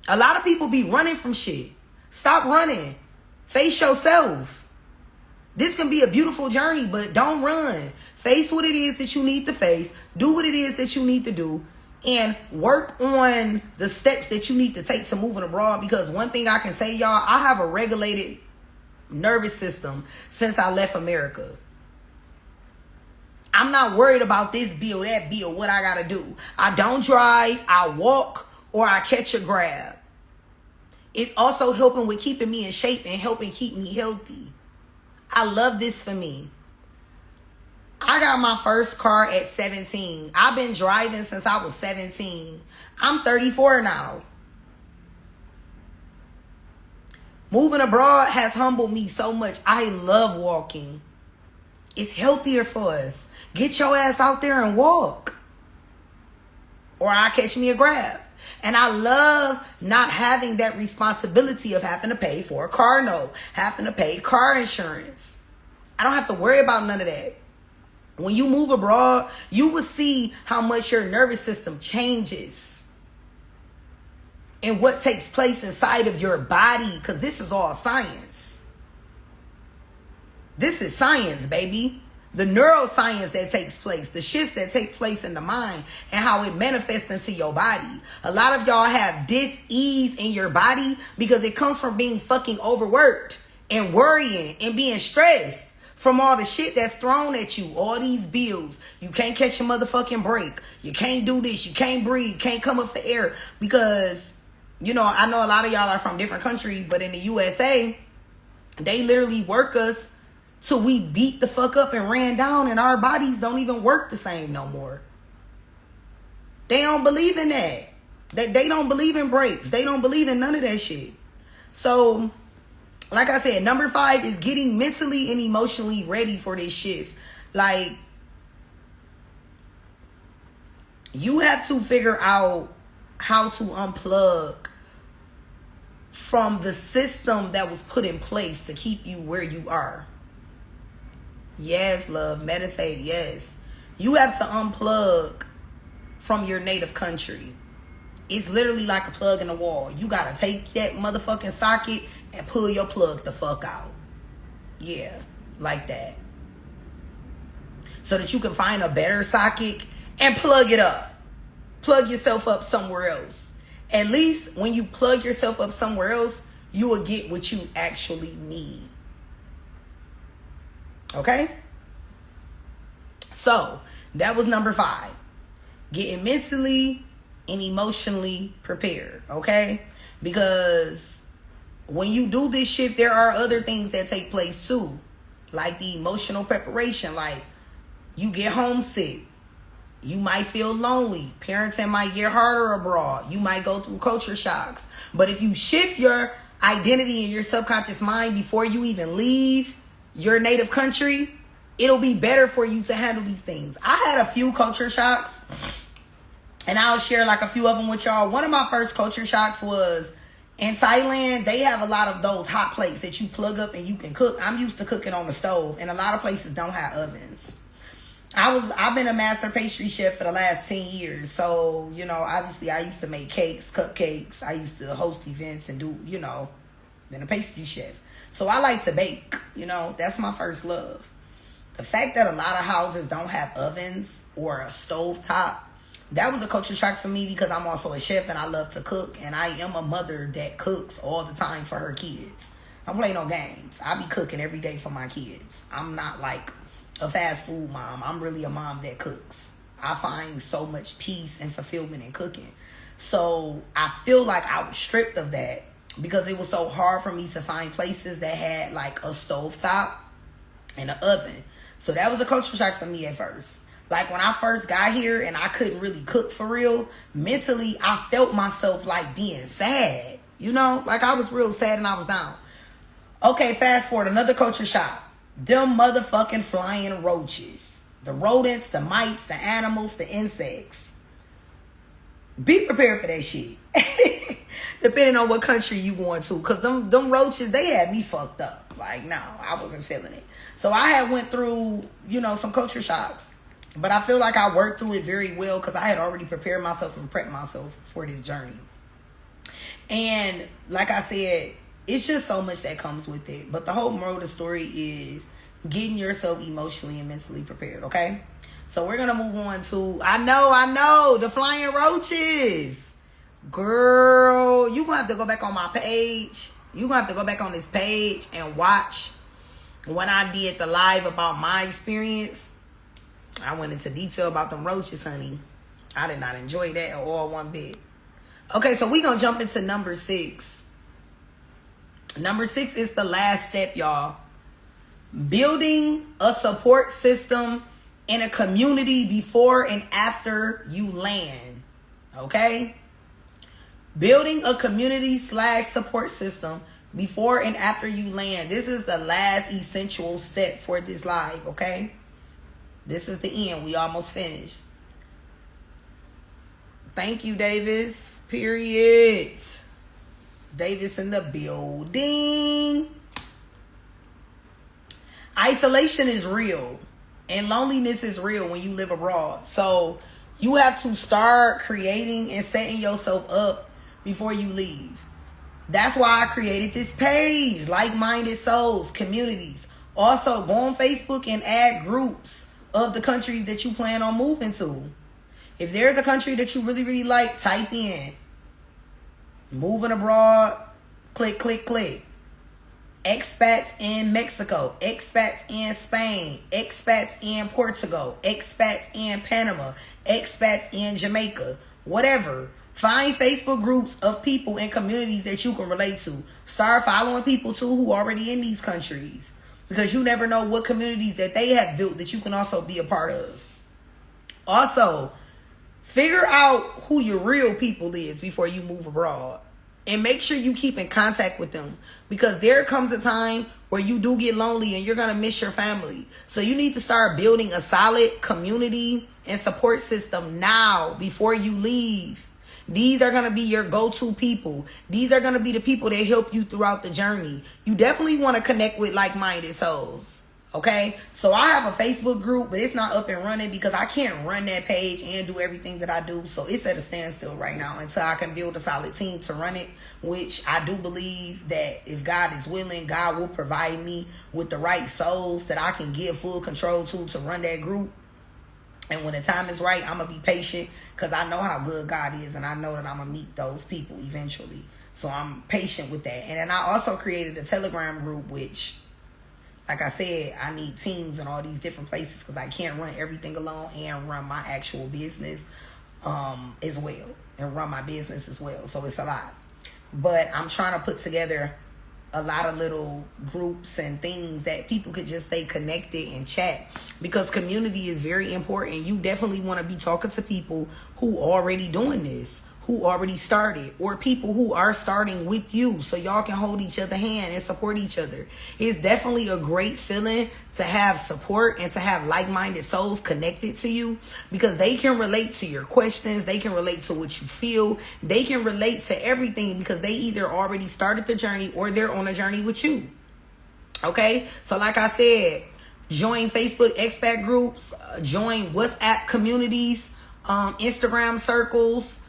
A lot of people be running from shit. Stop running. Face yourself. This can be a beautiful journey, but don't run. Face what it is that you need to face. Do what it is that you need to do. And work on the steps that you need to take to moving abroad. Because one thing I can say to y'all, I have a regulated nervous system since I left America. I'm not worried about this bill, that bill, what I got to do. I don't drive, I walk, or I catch a grab. It's also helping with keeping me in shape and helping keep me healthy. I love this for me. I got my first car at 17. I've been driving since I was 17. I'm 34 now. Moving abroad has humbled me so much. I love walking. It's healthier for us. Get your ass out there and walk. Or I'll catch me a grab. And I love not having that responsibility of having to pay for a car note, having to pay car insurance. I don't have to worry about none of that. When you move abroad, you will see how much your nervous system changes and what takes place inside of your body, because this is all science. This is science, baby. The neuroscience that takes place, the shifts that take place in the mind and how it manifests into your body. A lot of y'all have dis-ease in your body because it comes from being fucking overworked and worrying and being stressed from all the shit that's thrown at you. All these bills. You can't catch a motherfucking break. You can't do this. You can't breathe. Can't come up for air because, you know, I know a lot of y'all are from different countries, but in the USA, they literally work us till we beat the fuck up and ran down and our bodies don't even work the same no more. They don't believe in that. They don't believe in breaks. They don't believe in none of that shit. So, like I said, number 5 is getting mentally and emotionally ready for this shift. Like, you have to figure out how to unplug from the system that was put in place to keep you where you are. Yes, love, meditate, yes. You have to unplug from your native country. It's literally like a plug in the wall. You gotta take that motherfucking socket and pull your plug the fuck out. Yeah, like that. So that you can find a better socket and plug it up. Plug yourself up somewhere else. At least when you plug yourself up somewhere else, you will get what you actually need. Okay? So, that was number 5. Getting mentally and emotionally prepared. Okay? Because when you do this shift, there are other things that take place too. Like the emotional preparation. Like, you get homesick. You might feel lonely. Parenting might get harder abroad. You might go through culture shocks. But if you shift your identity in your subconscious mind before you even leave your native country, it'll be better for you to handle these things. I had a few culture shocks, and I'll share like a few of them with y'all. One of my first culture shocks was in Thailand. They have a lot of those hot plates that you plug up and you can cook. I'm used to cooking on the stove, and a lot of places don't have ovens. I've been a master pastry chef for the last 10 years. So, you know, obviously I used to make cakes, cupcakes. I used to host events and do, you know, been a pastry chef. So I like to bake, you know, that's my first love. The fact that a lot of houses don't have ovens or a stove top, that was a culture shock for me because I'm also a chef and I love to cook. And I am a mother that cooks all the time for her kids. I don't play no games. I be cooking every day for my kids. I'm not like a fast food mom. I'm really a mom that cooks. I find so much peace and fulfillment in cooking. So I feel like I was stripped of that because it was so hard for me to find places that had like a stovetop and an oven. So that was a culture shock for me at first. Like when I first got here and I couldn't really cook for real, mentally I felt myself like being sad. You know, like I was real sad and I was down. Okay, fast forward, another culture shock. Them motherfucking flying roaches. The rodents, the mites, the animals, the insects. Be prepared for that shit. Depending on what country you going to. Because them roaches, they had me fucked up. Like, no, I wasn't feeling it. So I had went through, you know, some culture shocks. But I feel like I worked through it very well because I had already prepared myself and prepped myself for this journey. And like I said, it's just so much that comes with it. But the whole moral of the story is getting yourself emotionally and mentally prepared, okay? So we're going to move on to, I know, the flying roaches. Girl, you're going to have to go back on my page. You're going to have to go back on this page and watch when I did the live about my experience. I went into detail about them roaches, honey. I did not enjoy that at all one bit. Okay, so we're going to jump into number 6. Number 6 is the last step, y'all. Building a support system in a community before and after you land. Okay? Building a community/support system before and after you land. This is the last essential step for this live, okay? This is the end. We almost finished. Thank you, Davis. Period. Davis in the building. Isolation is real. And loneliness is real when you live abroad. So you have to start creating and setting yourself up before you leave. That's why I created this page, Like-Minded Souls, Communities. Also, go on Facebook and add groups of the countries that you plan on moving to. If there's a country that you really, really like, type in moving abroad, click, click, click. Expats in Mexico, expats in Spain, expats in Portugal, expats in Panama, expats in Jamaica, whatever. Find Facebook groups of people and communities that you can relate to. Start following people too who are already in these countries, because you never know what communities that they have built that you can also be a part of. Also, figure out who your real people is before you move abroad. And make sure you keep in contact with them, because there comes a time where you do get lonely and you're going to miss your family. So you need to start building a solid community and support system now before you leave. These are going to be your go-to people. These are going to be the people that help you throughout the journey. You definitely want to connect with like-minded souls. Okay, so I have a Facebook group, but it's not up and running because I can't run that page and do everything that I do. So it's at a standstill right now until I can build a solid team to run it, which I do believe that if God is willing, God will provide me with the right souls that I can give full control to run that group. And when the time is right, I'm going to be patient because I know how good God is, and I know that I'm going to meet those people eventually. So I'm patient with that. And then I also created a Telegram group, which, like I said, I need teams in all these different places because I can't run everything alone and run my actual business as well. And run my business as well. So it's a lot. But I'm trying to put together a lot of little groups and things that people could just stay connected and chat, because community is very important. You definitely want to be talking to people who already doing this, who already started, or people who are starting with you, so y'all can hold each other hand and support each other. It's definitely a great feeling to have support and to have like-minded souls connected to you, because they can relate to your questions, they can relate to what you feel, they can relate to everything, because they either already started the journey or they're on a journey with you. Okay, so like I said, join Facebook expat groups, join WhatsApp communities, Instagram circles.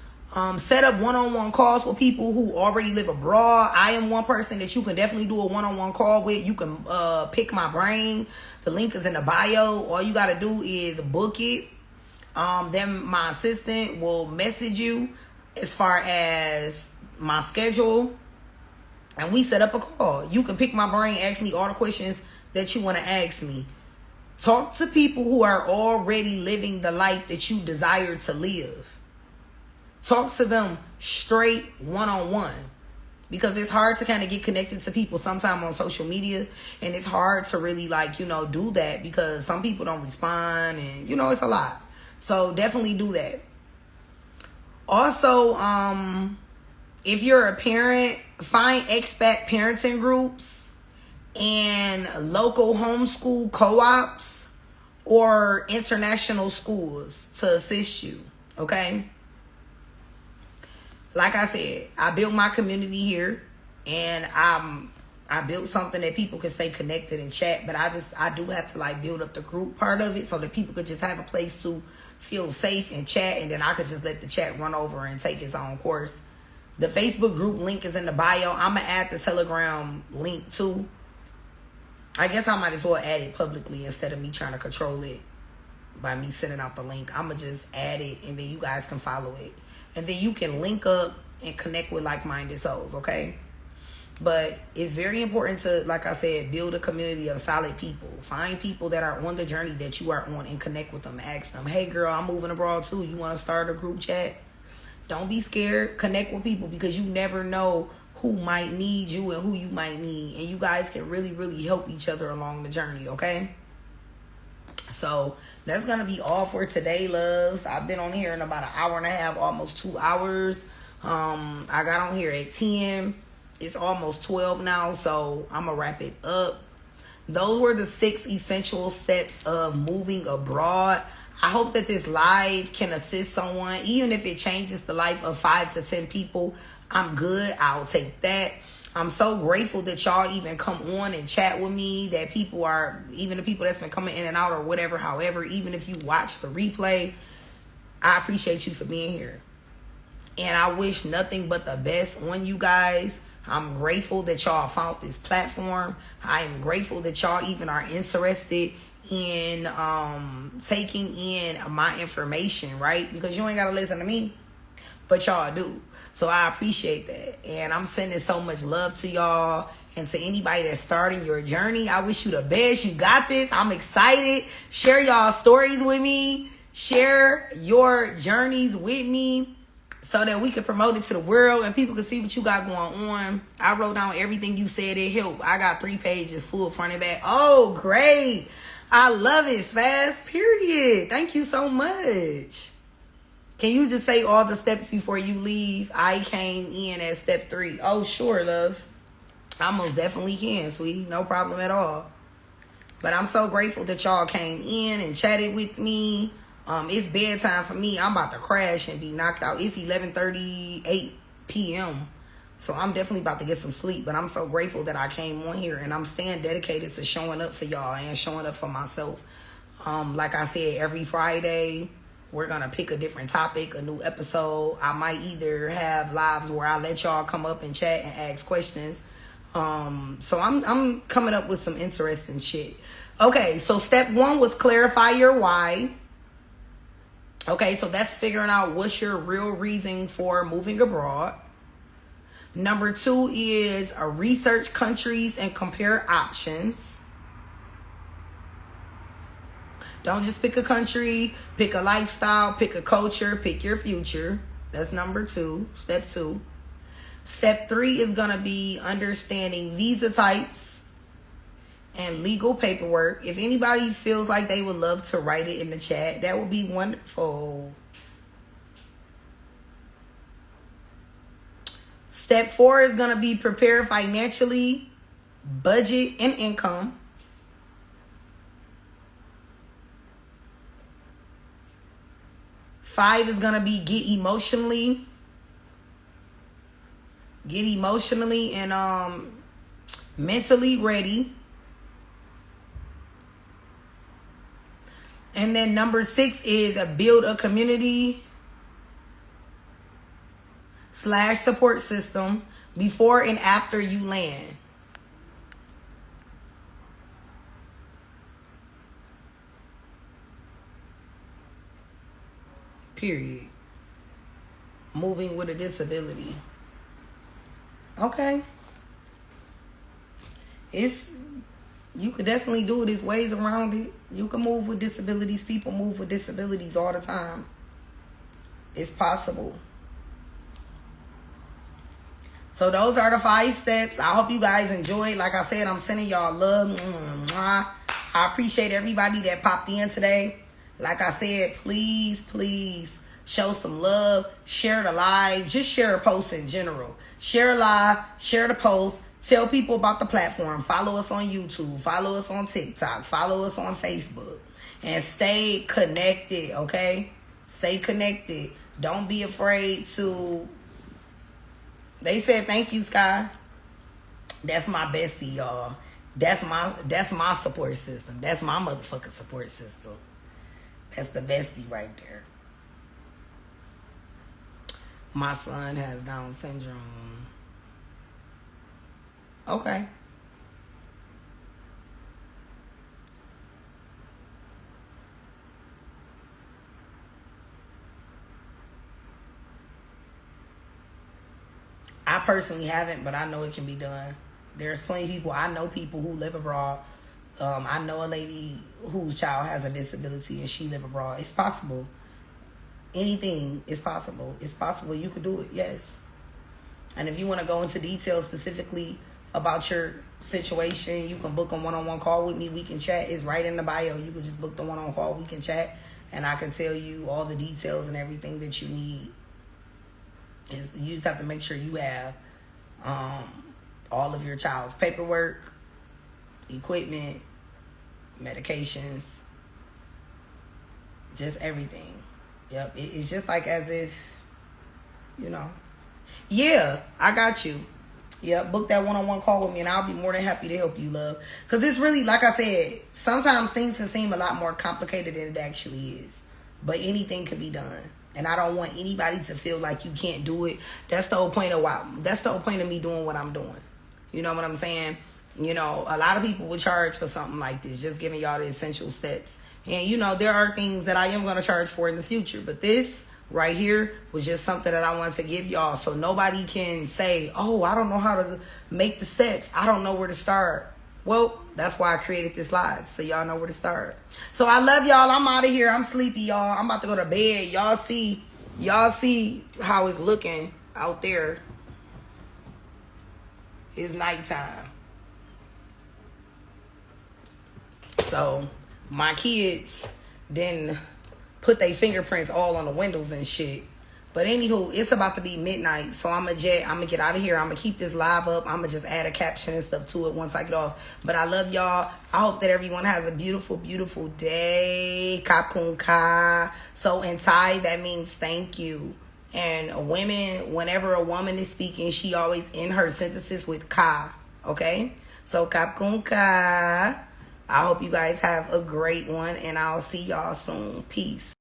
Set up one-on-one calls with people who already live abroad. I am one person that you can definitely do a one-on-one call with. You can pick my brain. The link is in the bio. All you got to do is book it. Then my assistant will message you as far as my schedule, and we set up a call. You can pick my brain, ask me all the questions that you want to ask me. Talk to people who are already living the life that you desire to live. Talk to them straight one-on-one, because it's hard to kind of get connected to people sometime on social media, and it's hard to really do that because some people don't respond, and it's a lot. So definitely do that. Also, if you're a parent, find expat parenting groups and local homeschool co-ops or international schools to assist you. Okay. Like I said, I built my community here, and I built something that people can stay connected and chat, but I do have to build up the group part of it so that people could just have a place to feel safe and chat, and then I could just let the chat run over and take its own course. The Facebook group link is in the bio. I'm going to add the Telegram link too. I guess I might as well add it publicly instead of me trying to control it by me sending out the link. I'm going to just add it, and then you guys can follow it. And then you can link up and connect with like-minded souls, okay? But it's very important to, like I said, build a community of solid people. Find people that are on the journey that you are on and connect with them. Ask them, hey, girl, I'm moving abroad too. You want to start a group chat? Don't be scared. Connect with people, because you never know who might need you and who you might need. And you guys can really, really help each other along the journey, okay? So that's going to be all for today, loves. I've been on here in about an hour and a half, almost 2 hours. I got on here at 10. It's almost 12 now, so I'm going to wrap it up. Those were the 6 essential steps of moving abroad. I hope that this live can assist someone, even if it changes the life of 5 to 10 people. I'm good. I'll take that. I'm so grateful that y'all even come on and chat with me, that people are, even the people that's been coming in and out or whatever, however, even if you watch the replay, I appreciate you for being here. And I wish nothing but the best on you guys. I'm grateful that y'all found this platform. I am grateful that y'all even are interested in taking in my information, right? Because you ain't got to listen to me, but y'all do. So I appreciate that. And I'm sending so much love to y'all. And to anybody that's starting your journey, I wish you the best. You got this. I'm excited. Share y'all stories with me. Share your journeys with me so that we can promote it to the world and people can see what you got going on. I wrote down everything you said. It helped. I got 3 pages full front and back. Oh, great. I love it, Spaz. Period. Thank you so much. Can you just say all the steps before you leave? I came in at step 3. Oh, sure, love. I most definitely can, sweetie. No problem at all. But I'm so grateful that y'all came in and chatted with me. It's bedtime for me. I'm about to crash and be knocked out. It's 11:38 p.m. So I'm definitely about to get some sleep. But I'm so grateful that I came on here. And I'm staying dedicated to showing up for y'all and showing up for myself. Like I said, every Friday, we're going to pick a different topic, a new episode. I might either have lives where I let y'all come up and chat and ask questions. So I'm coming up with some interesting shit. Okay, so step 1 was clarify your why. Okay, so that's figuring out what's your real reason for moving abroad. Number 2 is research countries and compare options. Don't just pick a country, pick a lifestyle, pick a culture, pick your future. That's number 2, step 2. Step 3 is going to be understanding visa types and legal paperwork. If anybody feels like they would love to write it in the chat, that would be wonderful. Step 4 is going to be prepare financially, budget, and income. Five is going to be get emotionally and mentally ready. And then number 6 is build a community / support system before and after you land. Period. Moving with a disability. Okay. You could definitely do it. There's ways around it. You can move with disabilities. People move with disabilities all the time. It's possible. So those are the 5 steps. I hope you guys enjoyed. Like I said, I'm sending y'all love. I appreciate everybody that popped in today. Like I said, please show some love. Share the live. Just share a post in general. Share a live. Share the post. Tell people about the platform. Follow us on YouTube. Follow us on TikTok. Follow us on Facebook. And stay connected, okay? Stay connected. Don't be afraid to... They said thank you, Sky. That's my bestie, y'all. That's my support system. That's my motherfucking support system. That's the bestie right there. My son has Down syndrome. Okay. I personally haven't, but I know it can be done. There's plenty of people. I know people who live abroad. I know a lady whose child has a disability and she live abroad. It's possible. Anything is possible. It's possible. You could do it. Yes. And if you want to go into details specifically about your situation, you can book a one-on-one call with me. We can chat. It's right in the bio. You can just book the one-on-one call. We can chat, and I can tell you all the details and everything that you need. You just have to make sure you have all of your child's paperwork, equipment, medications, Just everything. Yep. It's just like as if, you know. Yeah, I got you. Yep, book that one-on-one call with me and I'll be more than happy to help you, love. Because it's really, like I said, sometimes things can seem a lot more complicated than it actually is. But anything can be done. And I don't want anybody to feel like you can't do it. That's the whole point of me doing what I'm doing. You know what I'm saying? You know, a lot of people will charge for something like this, just giving y'all the essential steps. And, you know, there are things that I am going to charge for in the future. But this right here was just something that I wanted to give y'all so nobody can say, oh, I don't know how to make the steps. I don't know where to start. Well, that's why I created this live, so y'all know where to start. So I love y'all. I'm out of here. I'm sleepy, y'all. I'm about to go to bed. Y'all see how it's looking out there. It's nighttime. So my kids didn't put their fingerprints all on the windows and shit. But anywho, it's about to be midnight, so I'm gonna get out of here. I'm gonna keep this live up. I'm gonna just add a caption and stuff to it once I get off. But I love y'all. I hope that everyone has a beautiful, beautiful day. Kapkun ka. So in Thai, that means thank you. And women, whenever a woman is speaking, she always end her sentences with ka. Okay? So Kapkun ka. I hope you guys have a great one, and I'll see y'all soon. Peace.